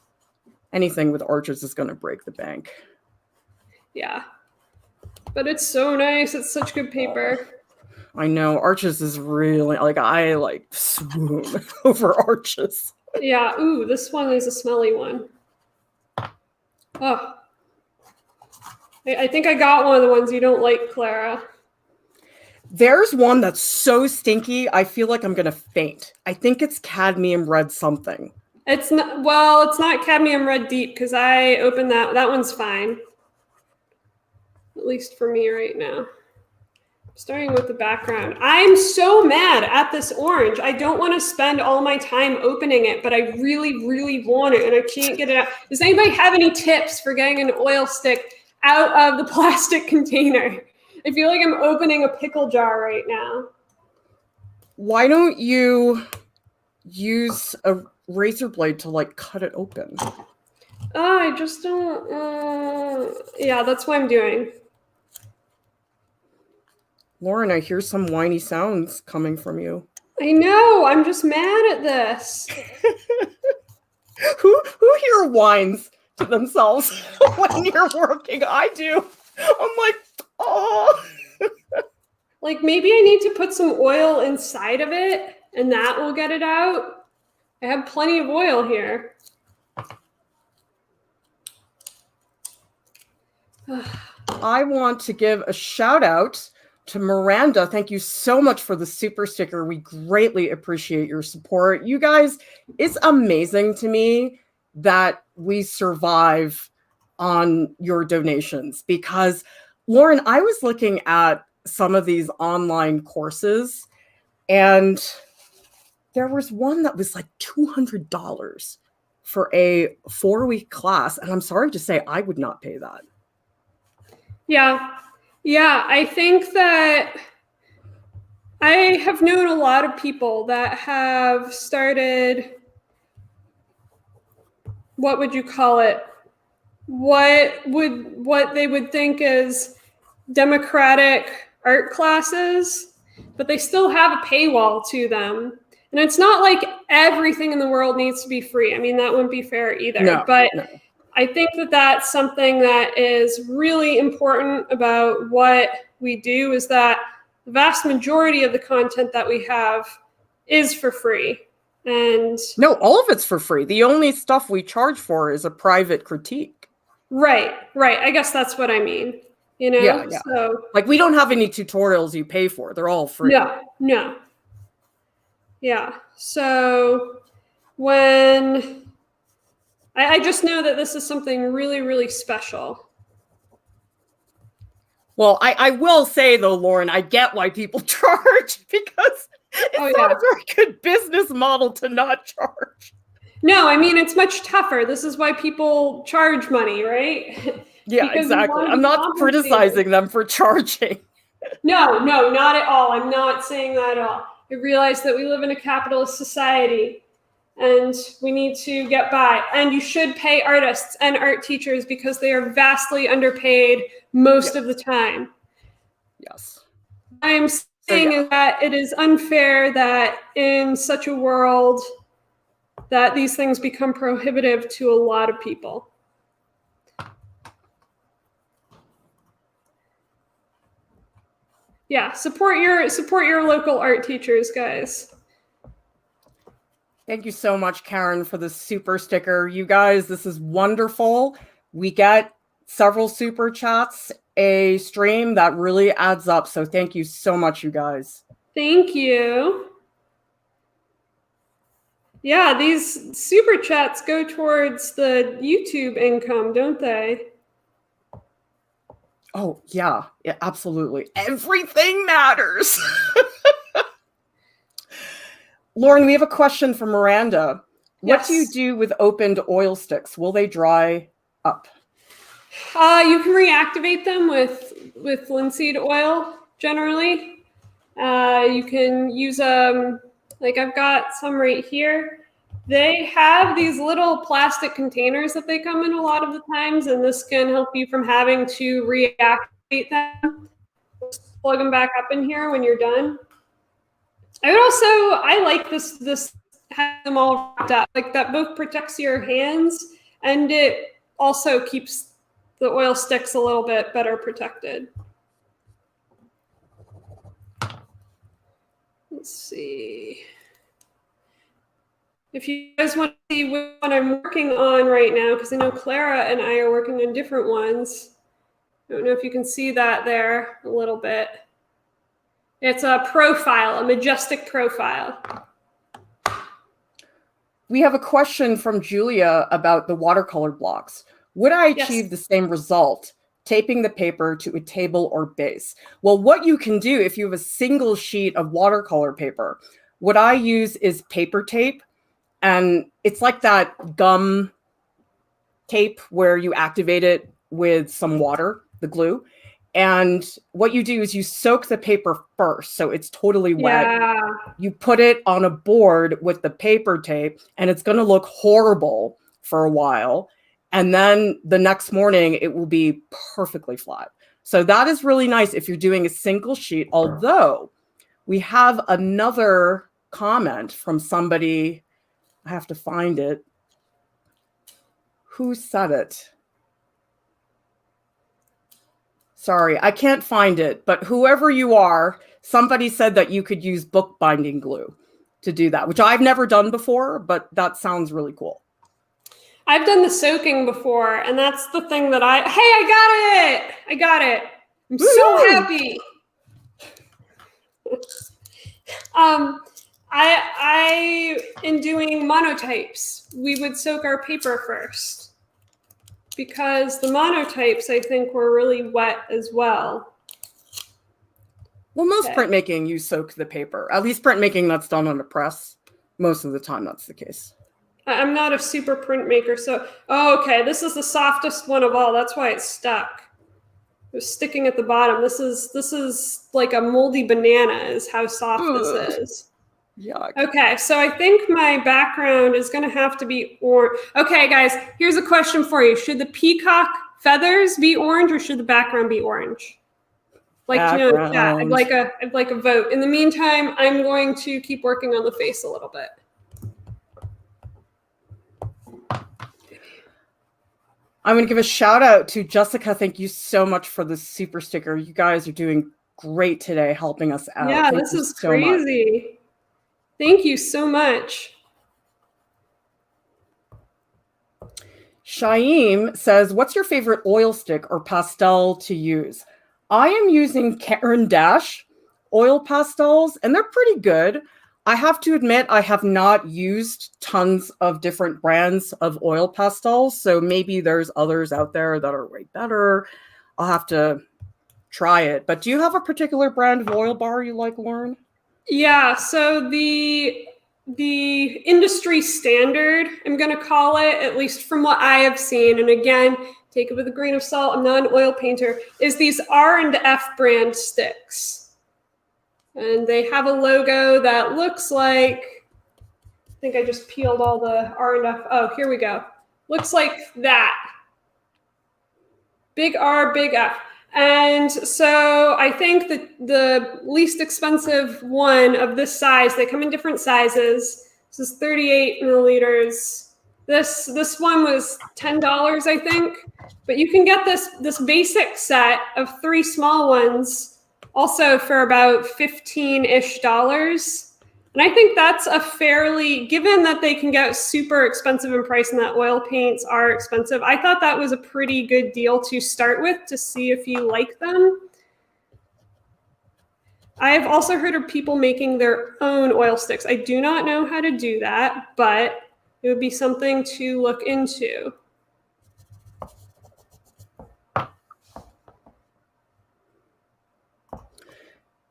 Anything with Arches is going to break the bank. Yeah. But it's so nice. It's such good paper. I know. Arches is really, like, I, like, swoon over Arches. Yeah. Ooh, this one is a smelly one. Oh. I think I got one of the ones you don't like, Clara. There's one that's so stinky, I feel like I'm going to faint. I think it's cadmium red something. It's not cadmium red deep because I opened that. That one's fine. At least for me right now. Starting with the background. I'm so mad at this orange. I don't want to spend all my time opening it, but I really, really want it and I can't get it out. Does anybody have any tips for getting an oil stick out of the plastic container? I feel like I'm opening a pickle jar right now. Why don't you use a razor blade to like cut it open? I just don't. Yeah, that's what I'm doing. Lauren, I hear some whiny sounds coming from you. I know. I'm just mad at this. Who here whines to themselves when you're working? I do. I'm like, oh. Like maybe I need to put some oil inside of it and that will get it out. I have plenty of oil here. I want to give a shout out to Miranda. Thank you so much for the super sticker. We greatly appreciate your support. You guys, it's amazing to me that we survive on your donations because, Lauren, I was looking at some of these online courses and there was one that was like $200 for a 4-week class. And I'm sorry to say, I would not pay that. Yeah, I think that I have known a lot of people that have started, what would you call it? What they would think is democratic art classes, but they still have a paywall to them. And it's not like everything in the world needs to be free. I mean, that wouldn't be fair either. No. I think that that's something that is really important about what we do is that the vast majority of the content that we have is for free. And no, all of it's for free. The only stuff we charge for is a private critique. Right. I guess that's what I mean. you know? Yeah, yeah. So like we don't have any tutorials you pay for. They're all free. no. Yeah. So when I just know that this is something really, really special. Well, I will say though, Lauren, I get why people charge because it's not a very good business model to not charge. No, I mean, it's much tougher. This is why people charge money, right? Yeah, exactly. I'm not criticizing them for charging. No, not at all. I'm not saying that at all. I realize that we live in a capitalist society and we need to get by. And you should pay artists and art teachers because they are vastly underpaid most of the time. Yes. I'm saying that it is unfair that in such a world that these things become prohibitive to a lot of people. Yeah, support your local art teachers, guys. Thank you so much, Karen, for the super sticker. You guys, this is wonderful. We get several super chats a stream. That really adds up. So thank you so much, you guys. Thank you. Yeah, these super chats go towards the YouTube income, don't they? Oh, yeah, absolutely. Everything matters. Lauren, we have a question from Miranda. What do you do with opened oil sticks? Will they dry up? You can reactivate them with linseed oil, generally. You can use like I've got some right here. They have these little plastic containers that they come in a lot of the times, and this can help you from having to reactivate them. Just plug them back up in here when you're done. I like this have them all wrapped up. Like that both protects your hands and it also keeps the oil sticks a little bit better protected. Let's see. If you guys want to see what I'm working on right now, because I know Clara and I are working on different ones. I don't know if you can see that there a little bit. It's a profile, a majestic profile. We have a question from Julia about the watercolor blocks. Would I achieve the same result taping the paper to a table or base? Well, what you can do if you have a single sheet of watercolor paper, what I use is paper tape. And it's like that gum tape where you activate it with some water, the glue. And what you do is you soak the paper first, so it's totally wet. Yeah. You put it on a board with the paper tape, and it's going to look horrible for a while. And then the next morning, it will be perfectly flat. So that is really nice if you're doing a single sheet, although we have another comment from somebody. I have to find it. Who said it? Sorry, I can't find it, but whoever you are, somebody said that you could use bookbinding glue to do that, which I've never done before, but that sounds really cool. I've done the soaking before, and that's the thing that I got it. I'm so happy. In doing monotypes, we would soak our paper first because the monotypes, I think, were really wet as well. Well, most printmaking, you soak the paper. At least printmaking that's done on a press. Most of the time, that's the case. I'm not a super printmaker, so... Oh, okay, this is the softest one of all. That's why it's stuck. It was sticking at the bottom. This is like a moldy banana is how soft this is. Yuck. Okay, so I think my background is going to have to be orange. Okay, guys, here's a question for you. Should the peacock feathers be orange or should the background be orange? Like, you know, yeah, I'd like a vote. In the meantime, I'm going to keep working on the face a little bit. I'm going to give a shout out to Jessica. Thank you so much for the super sticker. You guys are doing great today, helping us out. Yeah, this is crazy. Thank you so much. Shaim says, what's your favorite oil stick or pastel to use? I am using Karen Dash oil pastels, and they're pretty good. I have to admit, I have not used tons of different brands of oil pastels, so maybe there's others out there that are way better. I'll have to try it. But do you have a particular brand of oil bar you like, Lauryn? Yeah, so the industry standard, I'm going to call it, at least from what I have seen, and again, take it with a grain of salt, I'm not an oil painter, is these R&F brand sticks. And they have a logo that looks like, I think I just peeled all the R&F. Oh, here we go. Looks like that. Big R, big F. And so I think that the least expensive one of this size, they come in different sizes. This is 38 milliliters. This one was $10, I think. But you can get this basic set of 3 small ones also for about $15-ish. And I think that's a fairly, given that they can get super expensive in price and that oil paints are expensive, I thought that was a pretty good deal to start with to see if you like them. I've also heard of people making their own oil sticks. I do not know how to do that, but it would be something to look into.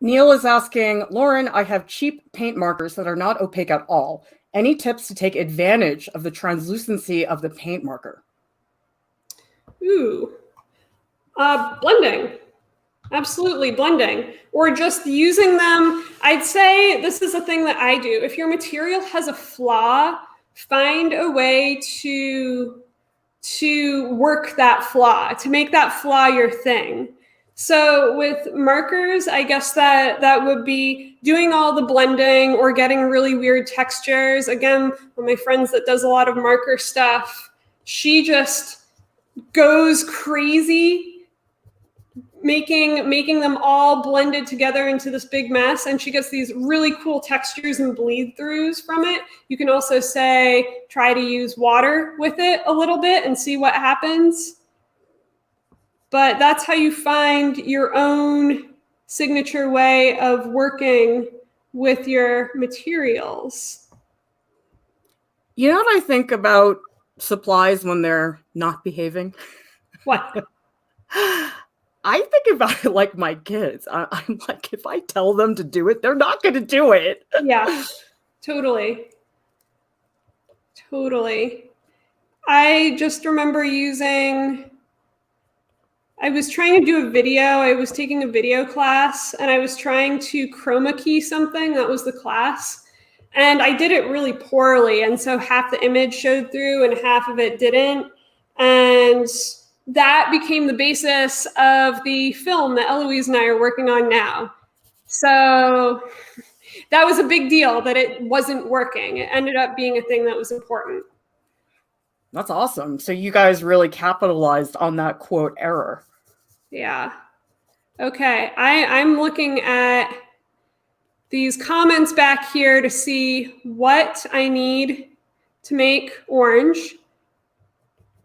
Neil is asking, Lauryn, I have cheap paint markers that are not opaque at all. Any tips to take advantage of the translucency of the paint marker? Ooh, blending. Absolutely, blending. Or just using them. I'd say this is a thing that I do. If your material has a flaw, find a way to work that flaw, to make that flaw your thing. So with markers, I guess that would be doing all the blending or getting really weird textures. Again, one of my friends that does a lot of marker stuff, she just goes crazy making them all blended together into this big mess, and she gets these really cool textures and bleed throughs from it. You can also say, try to use water with it a little bit and see what happens. But that's how you find your own signature way of working with your materials. You know what I think about supplies when they're not behaving? What? I think about it like my kids. I'm like, if I tell them to do it, they're not going to do it. Yeah, totally. Totally. I just remember I was trying to do a video. I was taking a video class and I was trying to chroma key something. That was the class. And I did it really poorly. And so half the image showed through and half of it didn't. And that became the basis of the film that Eloise and I are working on now. So that was a big deal that it wasn't working. It ended up being a thing that was important. That's awesome. So you guys really capitalized on that quote error. Yeah. Okay. I'm looking at these comments back here to see what I need to make orange.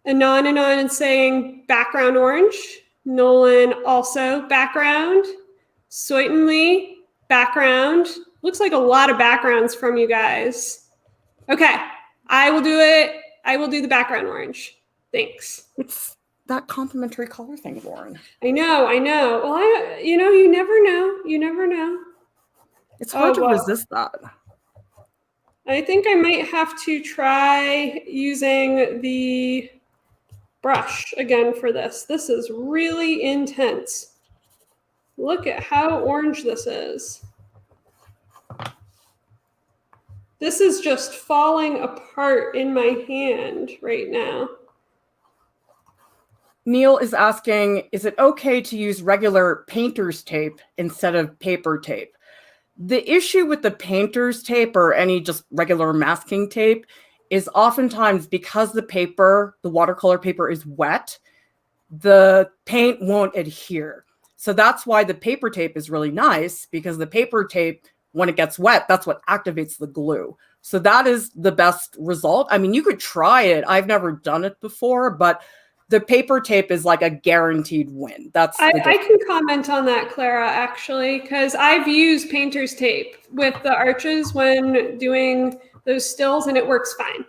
Anon is saying background orange. Nolan also background. Certainly background. Looks like a lot of backgrounds from you guys. Okay. I will do it. I will do the background orange. Thanks. It's that complementary color thing, Lauryn. I know. Well, you never know. You never know. It's hard to resist that. I think I might have to try using the brush again for this. This is really intense. Look at how orange this is. This is just falling apart in my hand right now. Neil is asking, is it okay to use regular painter's tape instead of paper tape? The issue with the painter's tape or any just regular masking tape is oftentimes because the watercolor paper is wet, the paint won't adhere. So that's why the paper tape is really nice, because the paper tape, when it gets wet, that's what activates the glue. So that is the best result. I mean, you could try it. I've never done it before, but the paper tape is like a guaranteed win. I can comment on that, Clara, actually, because I've used painter's tape with the arches when doing those stills, and it works fine.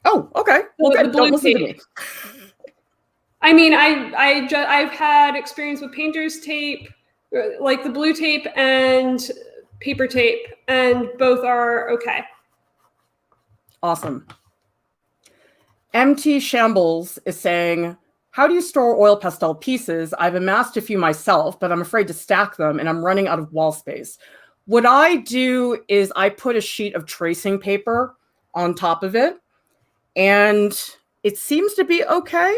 Oh, okay. Well, good. Don't listen to me. I mean, I've had experience with painter's tape, like the blue tape and paper tape, and both are okay. Awesome. MT Shambles is saying, how do you store oil pastel pieces? I've amassed a few myself, but I'm afraid to stack them and I'm running out of wall space. What I do is I put a sheet of tracing paper on top of it, and it seems to be okay.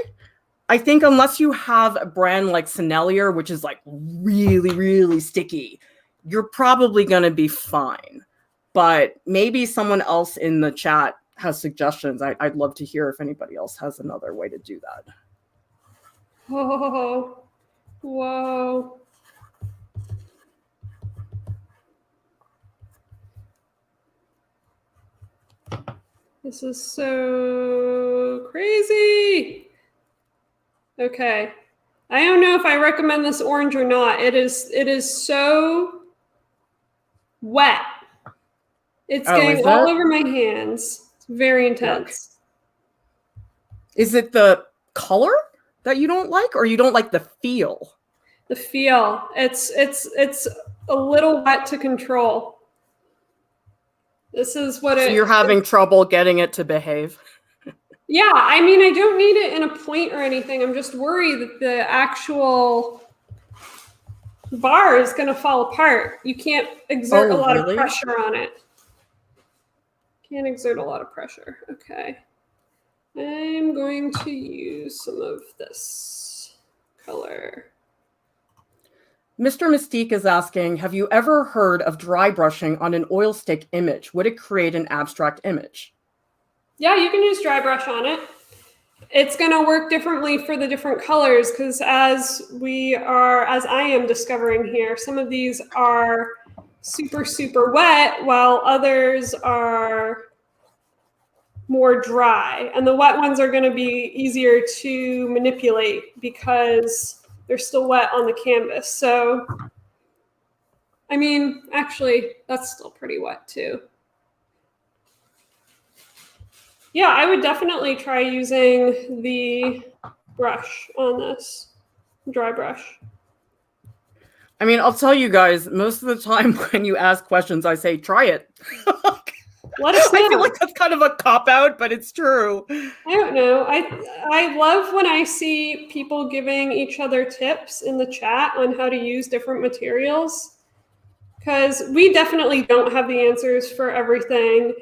I think unless you have a brand like Sennelier, which is like really, really sticky, you're probably going to be fine. But maybe someone else in the chat has suggestions. I'd love to hear if anybody else has another way to do that. Oh, whoa. This is so crazy. Okay. I don't know if I recommend this orange or not. It is so wet. It's getting all over my hands. It's very intense. Yuck. Is it the color that you don't like, or you don't like the feel? The feel. It's a little wet to control. This is what So you're having trouble getting it to behave? Yeah, I mean, I don't need it in a point or anything. I'm just worried that the actual bar is going to fall apart. You can't exert a lot of pressure on it. Can't exert a lot of pressure. Okay. I'm going to use some of this color. Mr. Mystique is asking, have you ever heard of dry brushing on an oil stick image? Would it create an abstract image? Yeah, you can use dry brush on it. It's going to work differently for the different colors because as I am discovering here, some of these are super, super wet while others are more dry. And the wet ones are going to be easier to manipulate because they're still wet on the canvas. So, I mean, actually, that's still pretty wet too. Yeah, I would definitely try using the brush on this, dry brush. I mean, I'll tell you guys, most of the time when you ask questions, I say, try it. Let us know. I feel like that's kind of a cop-out, but it's true. I don't know. I love when I see people giving each other tips in the chat on how to use different materials, because we definitely don't have the answers for everything.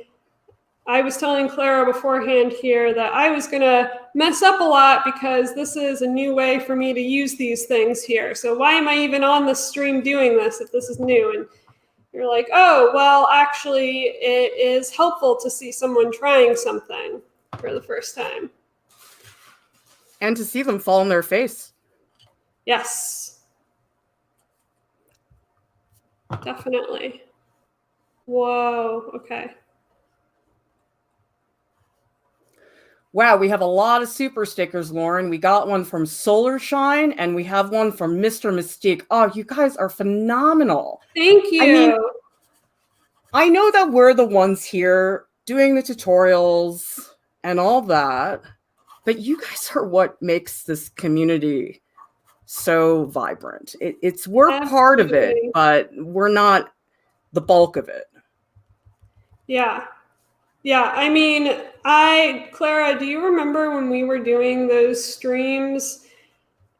I was telling Clara beforehand here that I was going to mess up a lot because this is a new way for me to use these things here. So why am I even on the stream doing this if this is new? And you're like, oh, well, actually, it is helpful to see someone trying something for the first time. And to see them fall on their face. Yes. Definitely. Whoa, okay. Wow, we have a lot of super stickers, Lauren. We got one from Solar Shine, and we have one from Mr. Mystique. Oh, you guys are phenomenal. Thank you. I mean, I know that we're the ones here doing the tutorials and all that, but you guys are what makes this community so vibrant. We're part of it, but we're not the bulk of it. Yeah. Yeah, I mean, Clara, do you remember when we were doing those streams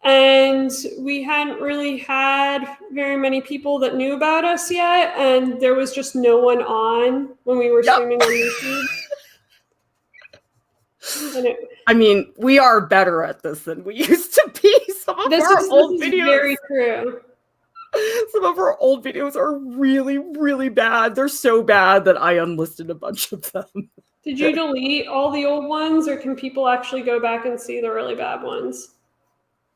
and we hadn't really had very many people that knew about us yet, and there was just no one on when we were streaming on YouTube? I mean, we are better at this than we used to be. Some of our old videos. This is very true. Some of our old videos are really, really bad. They're so bad that I unlisted a bunch of them. Did you delete all the old ones, or can people actually go back and see the really bad ones?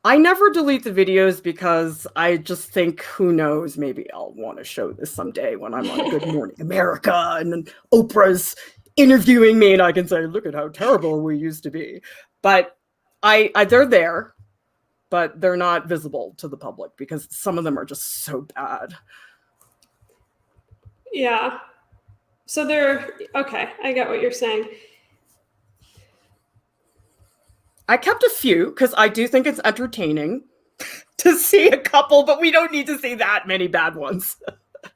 I never delete the videos because I just think, who knows, maybe I'll want to show this someday when I'm on Good Morning America and then Oprah's interviewing me and I can say, look at how terrible we used to be. But they're there, but they're not visible to the public because some of them are just so bad. Yeah. So okay, I get what you're saying. I kept a few because I do think it's entertaining to see a couple, but we don't need to see that many bad ones.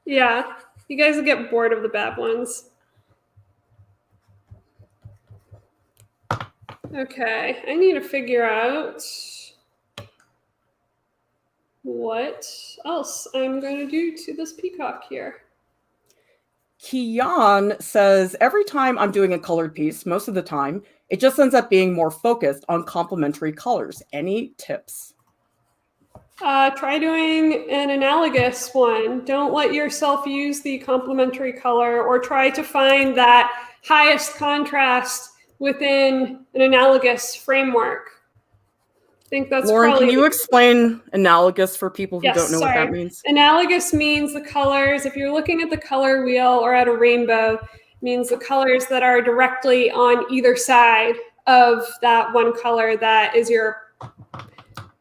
Yeah, you guys will get bored of the bad ones. Okay, I need to figure out what else I'm going to do to this peacock here. Kian says, every time I'm doing a colored piece, most of the time, it just ends up being more focused on complementary colors. Any tips? Try doing an analogous one. Don't let yourself use the complementary color, or try to find that highest contrast within an analogous framework. I think that's Lauryn, can you explain analogous for people who don't know what that means? Analogous means the colors. If you're looking at the color wheel or at a rainbow, it means the colors that are directly on either side of that one color that is your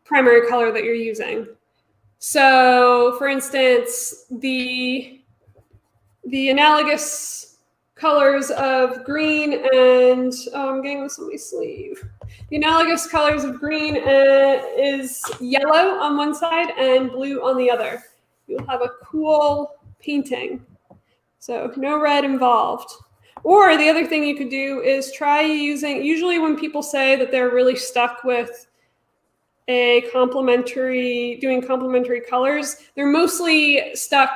primary color that you're using. So, for instance, the analogous colors of green and I'm getting this on my sleeve. The analogous colors of green is yellow on one side and blue on the other. You'll have a cool painting. So no red involved. Or the other thing you could do is try using, usually when people say that they're really stuck with doing complementary colors, they're mostly stuck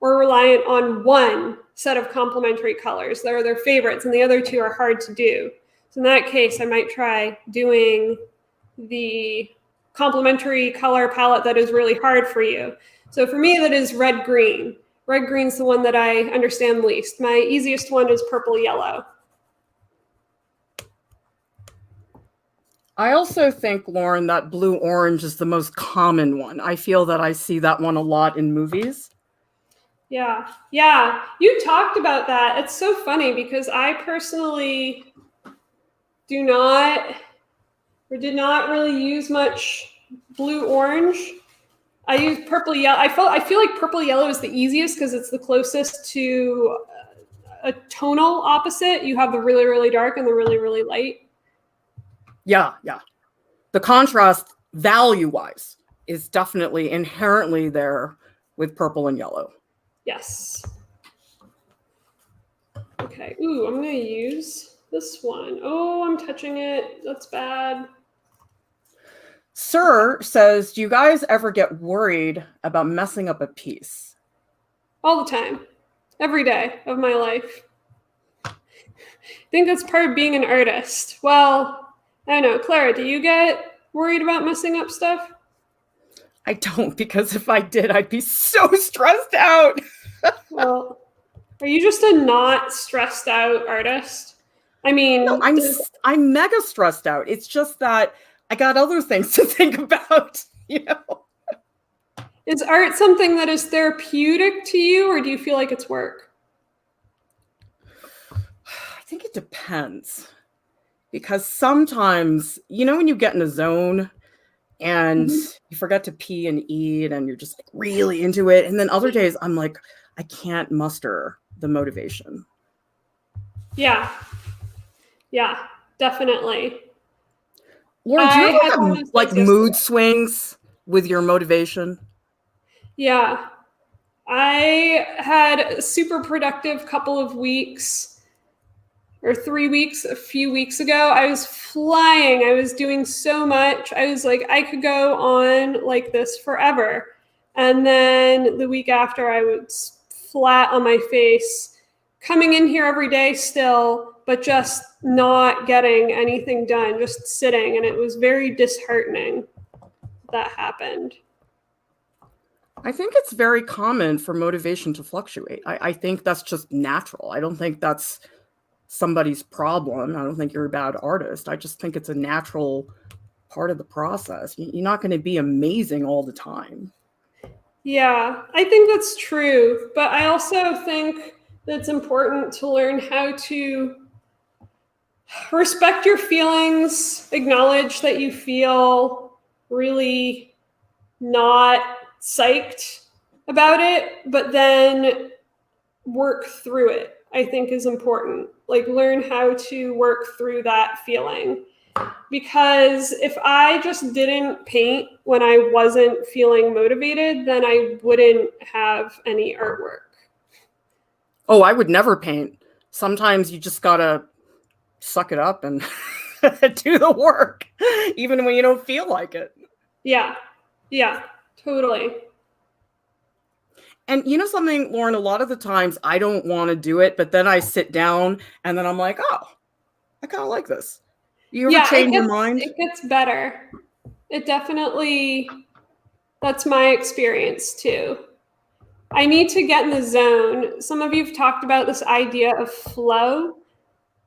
or reliant on one set of complementary colors that are their favorites, and the other two are hard to do. So in that case, I might try doing the complementary color palette that is really hard for you. So for me, that is red-green. Red-green's the one that I understand least. My easiest one is purple-yellow. I also think, Lauryn, that blue-orange is the most common one. I feel that I see that one a lot in movies. Yeah, you talked about that. It's so funny because I personally did not really use much blue-orange. I use purple-yellow. I feel like purple-yellow is the easiest because it's the closest to a tonal opposite. You have the really, really dark and the really, really light. Yeah. The contrast value-wise is definitely inherently there with purple and yellow. Yes. Okay. Ooh, I'm going to use this one. Oh, I'm touching it. That's bad. Sir says, do you guys ever get worried about messing up a piece? All the time. Every day of my life. I think that's part of being an artist. Well, I don't know. Clara, do you get worried about messing up stuff? I don't, because if I did, I'd be so stressed out. Well, are you just a not stressed out artist? I mean, no, I'm mega stressed out. It's just that I got other things to think about, you know. Is art something that is therapeutic to you, or do you feel like it's work? I think it depends. Because sometimes, you know, when you get in a zone and you forget to pee and eat and you're just like really into it. And then other days I'm like, I can't muster the motivation. Yeah, definitely. Lauryn, do you ever have like mood swings with your motivation? Yeah. I had a super productive couple of weeks or 3 weeks, a few weeks ago. I was flying. I was doing so much. I was like, I could go on like this forever. And then the week after, I was flat on my face, coming in here every day still, but just not getting anything done, just sitting. And it was very disheartening that happened. I think it's very common for motivation to fluctuate. I think that's just natural. I don't think that's somebody's problem. I don't think you're a bad artist. I just think it's a natural part of the process. You're not going to be amazing all the time. Yeah, I think that's true. But I also think that it's important to learn how to respect your feelings, acknowledge that you feel really not psyched about it, but then work through it, I think is important. Like learn how to work through that feeling. Because if I just didn't paint when I wasn't feeling motivated, then I wouldn't have any artwork. Oh, I would never paint. Sometimes you just gotta suck it up and do the work, even when you don't feel like it. Yeah, totally. And you know something, Lauryn, a lot of the times I don't want to do it, but then I sit down and then I'm like, oh, I kind of like this. You ever change your mind? It gets better. It definitely, that's my experience too. I need to get in the zone. Some of you have talked about this idea of flow,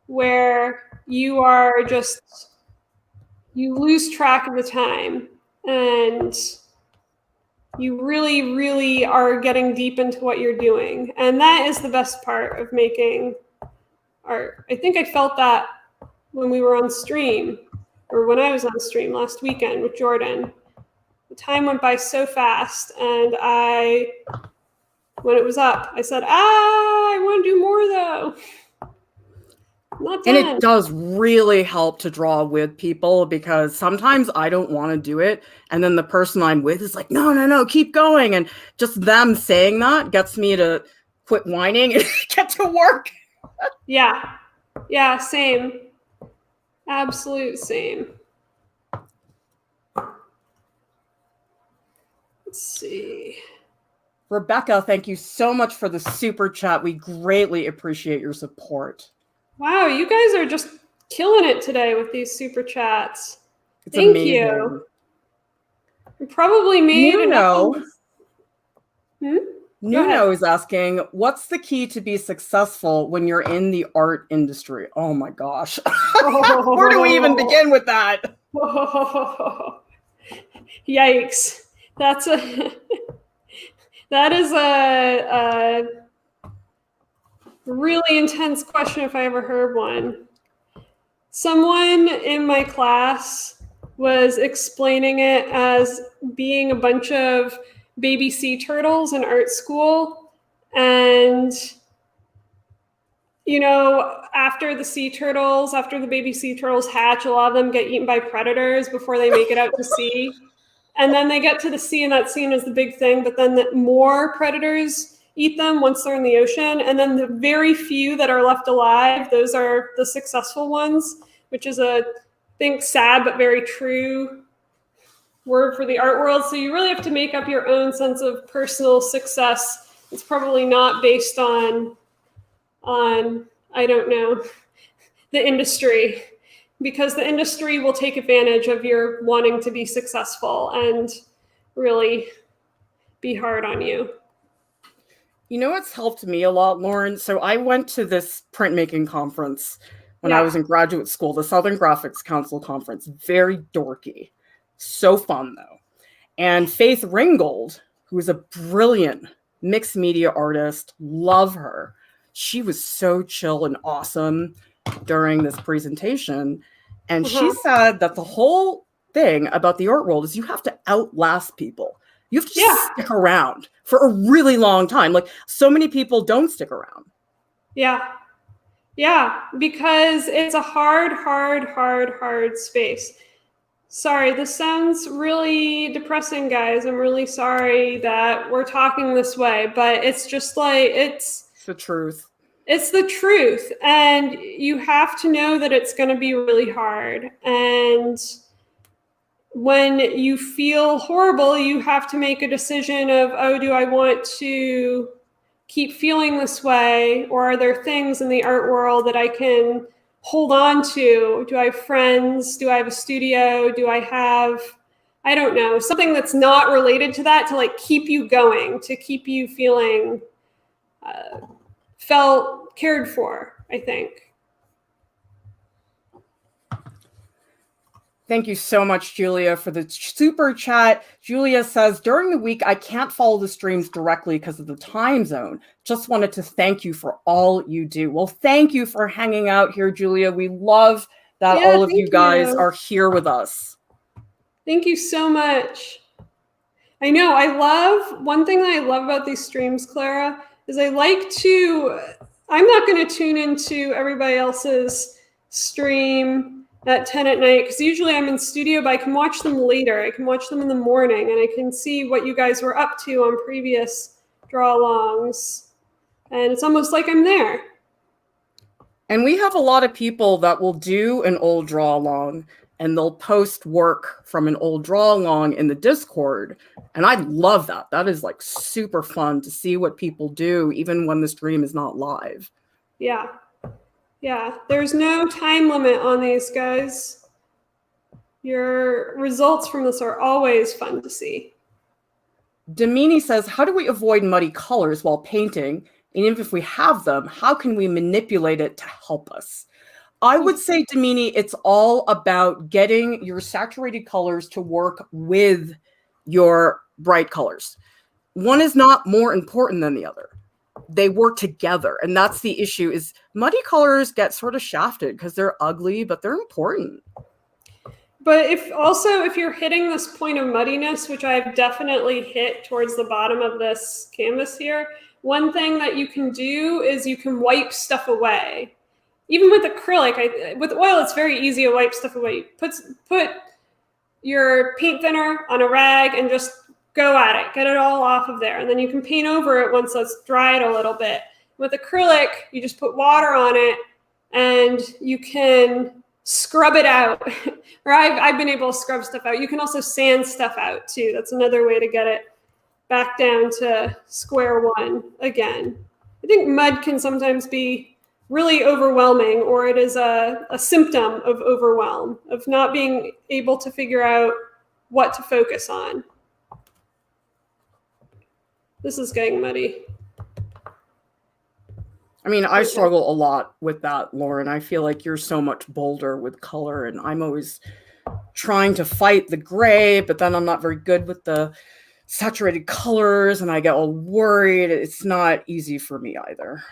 where you are just, you lose track of the time and you really, really are getting deep into what you're doing. And that is the best part of making art. I think I felt that when we were on stream, or when I was on stream last weekend with Jordan. The time went by so fast, and when it was up, I said, I want to do more though. Not done. And it does really help to draw with people, because sometimes I don't want to do it. And then the person I'm with is like, no, keep going. And just them saying that gets me to quit whining and get to work. Yeah, same. Absolute same. Let's see. Rebecca, thank you so much for the super chat. We greatly appreciate your support. Wow, you guys are just killing it today with these super chats. Thank amazing. You. You probably made Nuno is asking, what's the key to be successful when you're in the art industry? Oh my gosh. Where do we even begin with that? Yikes. That is a really intense question if I ever heard one. Someone in my class was explaining it as being a bunch of baby sea turtles in art school. And, you know, after the baby sea turtles hatch, a lot of them get eaten by predators before they make it out to sea. And then they get to the sea, and that scene is the big thing. But then more predators eat them once they're in the ocean. And then the very few that are left alive, those are the successful ones, which is I think, sad but very true word for the art world. So you really have to make up your own sense of personal success. It's probably not based on I don't know, the industry, because the industry will take advantage of your wanting to be successful and really be hard on you. You know what's helped me a lot, Lauryn? So I went to this printmaking conference when I was in graduate school, the Southern Graphics Council conference. Very dorky. So fun, though. And Faith Ringgold, who is a brilliant mixed media artist, love her. She was so chill and awesome during this presentation. And she said that the whole thing about the art world is you have to outlast people. You have to stick around for a really long time. Like, so many people don't stick around. Yeah, because it's a hard space. Sorry, this sounds really depressing, guys. I'm really sorry that we're talking this way, but it's just like, it's the truth. It's the truth. And you have to know that it's going to be really hard. And when you feel horrible, you have to make a decision of, oh, do I want to keep feeling this way? Or are there things in the art world that I can hold on to? Do I have friends? Do I have a studio? Do I have, I don't know, something that's not related to that to like keep you going, to keep you feeling felt cared for, I think. Thank you so much, Julia, for the super chat. Julia says, during the week, I can't follow the streams directly because of the time zone. Just wanted to thank you for all you do. Well, thank you for hanging out here, Julia. We love that all of you guys are here with us. Thank you so much. I know, one thing that I love about these streams, Clara, is I'm not going to tune into everybody else's stream at 10 at night, because usually I'm in studio, but I can watch them later. I can watch them in the morning, and I can see what you guys were up to on previous draw-alongs, and it's almost like I'm there. And we have a lot of people that will do an old draw-along, and they'll post work from an old draw-along in the Discord, and I love that. That is like super fun to see what people do, even when the stream is not live. Yeah. Yeah, there's no time limit on these, guys. Your results from this are always fun to see. Domini says, how do we avoid muddy colors while painting? And even if we have them, how can we manipulate it to help us? I would say, Domini, it's all about getting your saturated colors to work with your bright colors. One is not more important than the other. They work together, and that's the issue. Is muddy colors get sort of shafted because they're ugly, but they're important. But if you're hitting this point of muddiness, which I've definitely hit towards the bottom of this canvas here, one thing that you can do is you can wipe stuff away. Even with acrylic, with oil, it's very easy to wipe stuff away. Put your paint thinner on a rag and just go at it, get it all off of there. And then you can paint over it once it's dried a little bit. With acrylic, you just put water on it and you can scrub it out. Or I've been able to scrub stuff out. You can also sand stuff out too. That's another way to get it back down to square one again. I think mud can sometimes be really overwhelming, or it is a symptom of overwhelm, of not being able to figure out what to focus on. This is getting muddy. I mean, I struggle a lot with that, Lauren. I feel like you're so much bolder with color, and I'm always trying to fight the gray, but then I'm not very good with the saturated colors, and I get all worried. It's not easy for me either.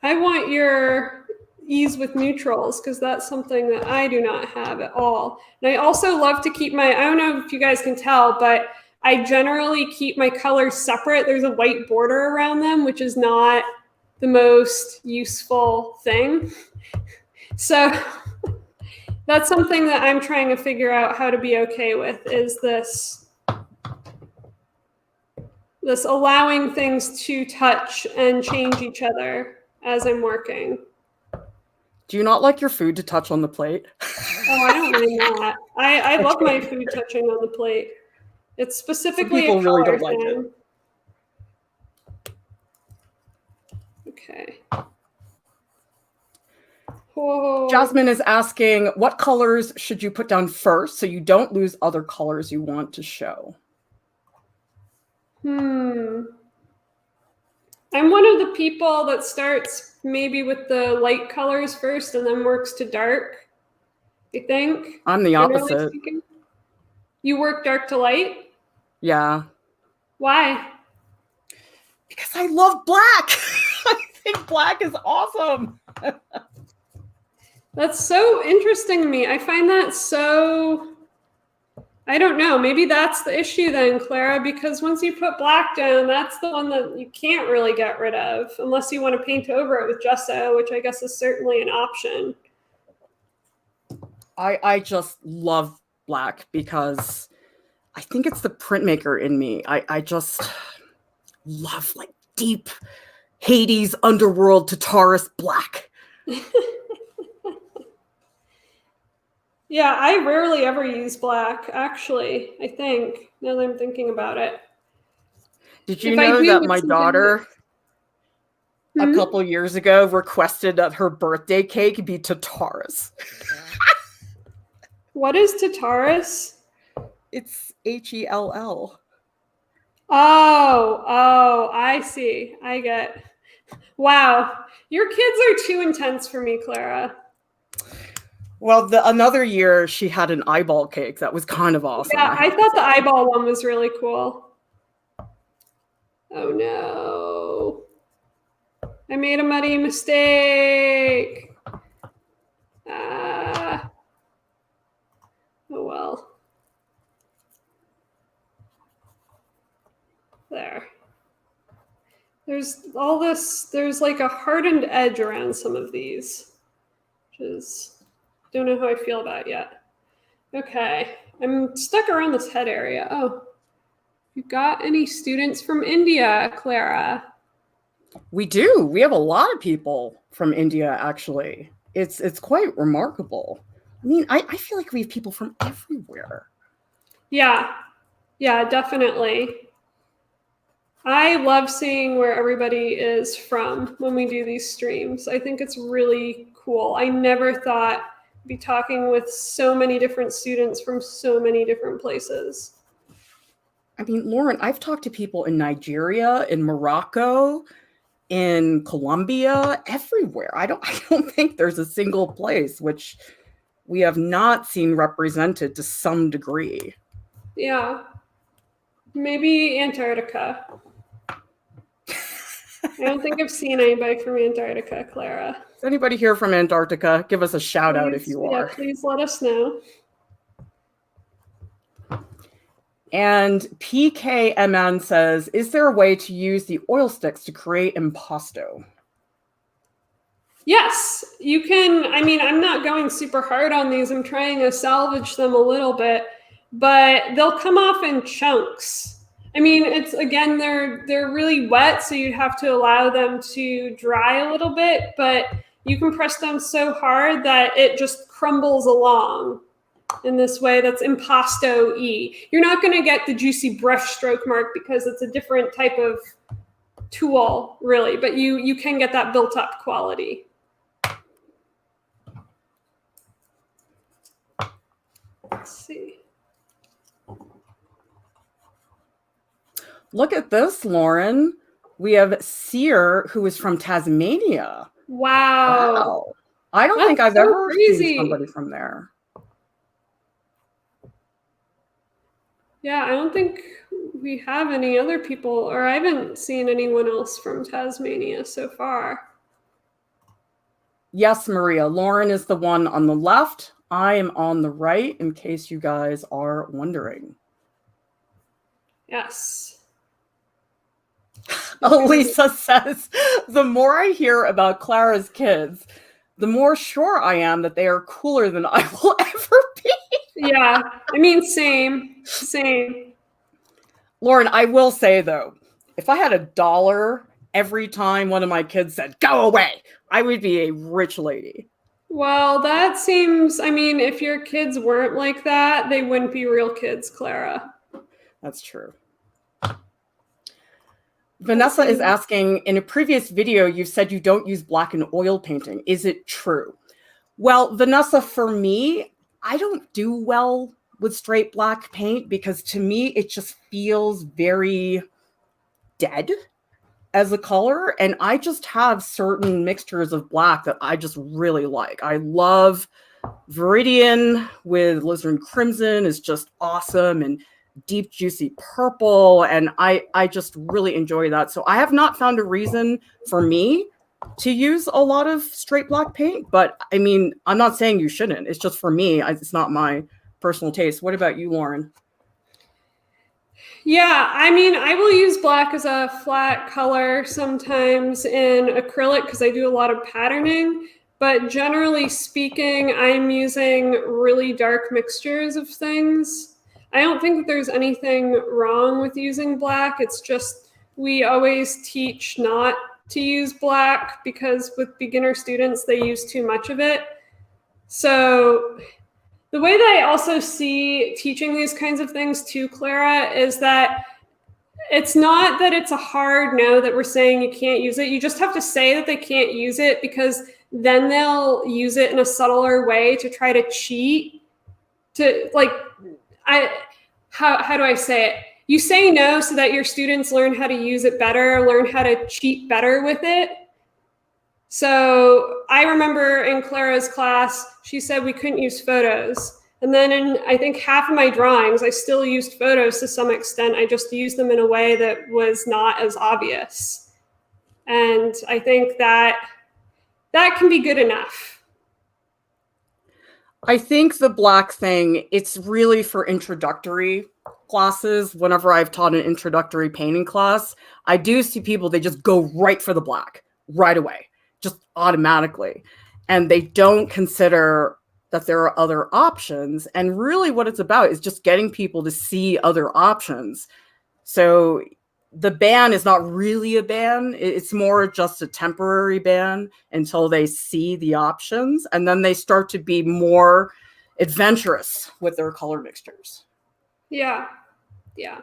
I want your ease with neutrals, because that's something that I do not have at all. And I also love to keep I don't know if you guys can tell, but I generally keep my colors separate. There's a white border around them, which is not the most useful thing. So that's something that I'm trying to figure out how to be okay with, is this allowing things to touch and change each other as I'm working. Do you not like your food to touch on the plate? Oh, I don't mind that. I love my food touching on the plate. It's specifically people a color really don't like thing. It. Okay. Oh. Jasmine is asking, what colors should you put down first so you don't lose other colors you want to show? I'm one of the people that starts maybe with the light colors first and then works to dark, I think. I'm the opposite. You work dark to light? Yeah. Why? Because I love black. I think black is awesome. That's so interesting to me. I find that so, I don't know. Maybe that's the issue then, Clara, because once you put black down, that's the one that you can't really get rid of unless you want to paint over it with gesso, which I guess is certainly an option. I just love black because I think it's the printmaker in me. I just love like deep Hades underworld Tartarus black. Yeah, I rarely ever use black, actually, I think, now that I'm thinking about it. Did you know that my daughter a couple years ago requested that her birthday cake be Tartarus? What is Tartarus? It's Hell. Oh, I see. I get. Wow. Your kids are too intense for me, Clara. Well, another year she had an eyeball cake. That was kind of awesome. Yeah, I thought the eyeball one was really cool. Oh no. I made a muddy mistake. Ah. Oh well. There. There's all this, there's like a hardened edge around some of these, which is, don't know how I feel about yet. Okay, I'm stuck around this head area. Oh, you got any students from India, Clara? We do. We have a lot of people from India, actually. It's quite remarkable. I mean, I feel like we have people from everywhere. Yeah, definitely. I love seeing where everybody is from when we do these streams. I think it's really cool. I never thought I'd be talking with so many different students from so many different places. I mean, Lauryn, I've talked to people in Nigeria, in Morocco, in Colombia, everywhere. I don't think there's a single place which we have not seen represented to some degree. Yeah. Maybe Antarctica. I don't think I've seen anybody from Antarctica, Clara. Is anybody here from Antarctica? Give us a shout out if you are. Yeah, please let us know. And PKMN says, is there a way to use the oil sticks to create impasto? Yes, you can. I mean, I'm not going super hard on these. I'm trying to salvage them a little bit, but they'll come off in chunks. I mean, it's, again, they're really wet, so you have to allow them to dry a little bit, but you can press them so hard that it just crumbles along in this way. That's impasto-y. You're not going to get the juicy brush stroke mark because it's a different type of tool, really, but you can get that built-up quality. Let's see. Look at this, Lauryn. We have Sear, who is from Tasmania. Wow. I don't think I've ever seen somebody from there. Yeah, I don't think we have any other people, or I haven't seen anyone else from Tasmania so far. Yes, Maria. Lauryn is the one on the left. I am on the right, in case you guys are wondering. Yes. Elisa says, the more I hear about Clara's kids, the more sure I am that they are cooler than I will ever be. Yeah, I mean, same. Lauryn, I will say, though, if I had $1 every time one of my kids said, go away, I would be a rich lady. Well, that seems, I mean, if your kids weren't like that, they wouldn't be real kids, Clara. That's true. Vanessa is asking, in a previous video, you said you don't use black in oil painting. Is it true? Well, Vanessa, for me, I don't do well with straight black paint because to me, it just feels very dead as a color. And I just have certain mixtures of black that I just really like. I love Viridian with Alizarin Crimson is just awesome, and deep juicy purple, and I just really enjoy that. So I have not found a reason for me to use a lot of straight black paint, but I mean, I'm not saying you shouldn't. It's just for me, it's not my personal taste. What about you, Lauryn? Yeah, I mean, I will use black as a flat color sometimes in acrylic because I do a lot of patterning, but generally speaking, I'm using really dark mixtures of things. I don't think that there's anything wrong with using black. It's just we always teach not to use black because with beginner students, they use too much of it. So the way that I also see teaching these kinds of things too, Clara, is that it's not that it's a hard no that we're saying you can't use it. You just have to say that they can't use it because then they'll use it in a subtler way to try to cheat. How do I say it? You say no so that your students learn how to use it better, learn how to cheat better with it. So I remember in Clara's class, she said we couldn't use photos. And then in, I think, half of my drawings, I still used photos to some extent. I just used them in a way that was not as obvious. And I think that can be good enough. I think the black thing, it's really for introductory classes. Whenever I've taught an introductory painting class, I do see people, they just go right for the black right away, just automatically. And they don't consider that there are other options. And really what it's about is just getting people to see other options. So the ban is not really a ban. It's more just a temporary ban until they see the options. And then they start to be more adventurous with their color mixtures. Yeah. Yeah.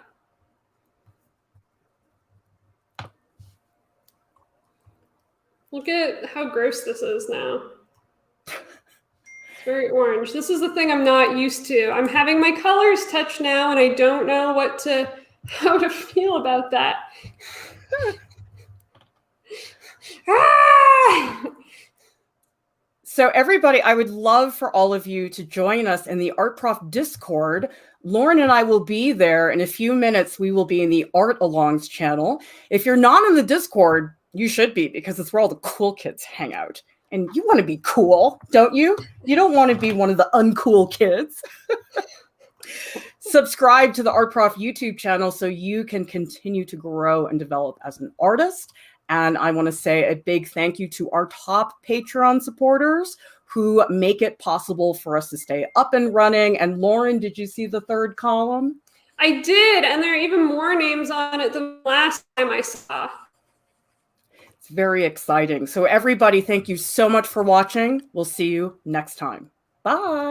Look at how gross this is now. It's very orange. This is the thing I'm not used to. I'm having my colors touch now, and I don't know how to feel about that. So everybody, I would love for all of you to join us in the Art Prof Discord. Lauren and I will be there in a few minutes. We will be in the Art Alongs channel. If you're not in the Discord, you should be, because it's where all the cool kids hang out. And you want to be cool, don't you? You don't want to be one of the uncool kids. Subscribe to the Art Prof YouTube channel so you can continue to grow and develop as an artist. And I want to say a big thank you to our top Patreon supporters who make it possible for us to stay up and running. And Lauren, did you see the third column? I did, and there are even more names on it than last time I saw. It's very exciting. So everybody, thank you so much for watching. We'll see you next time. Bye.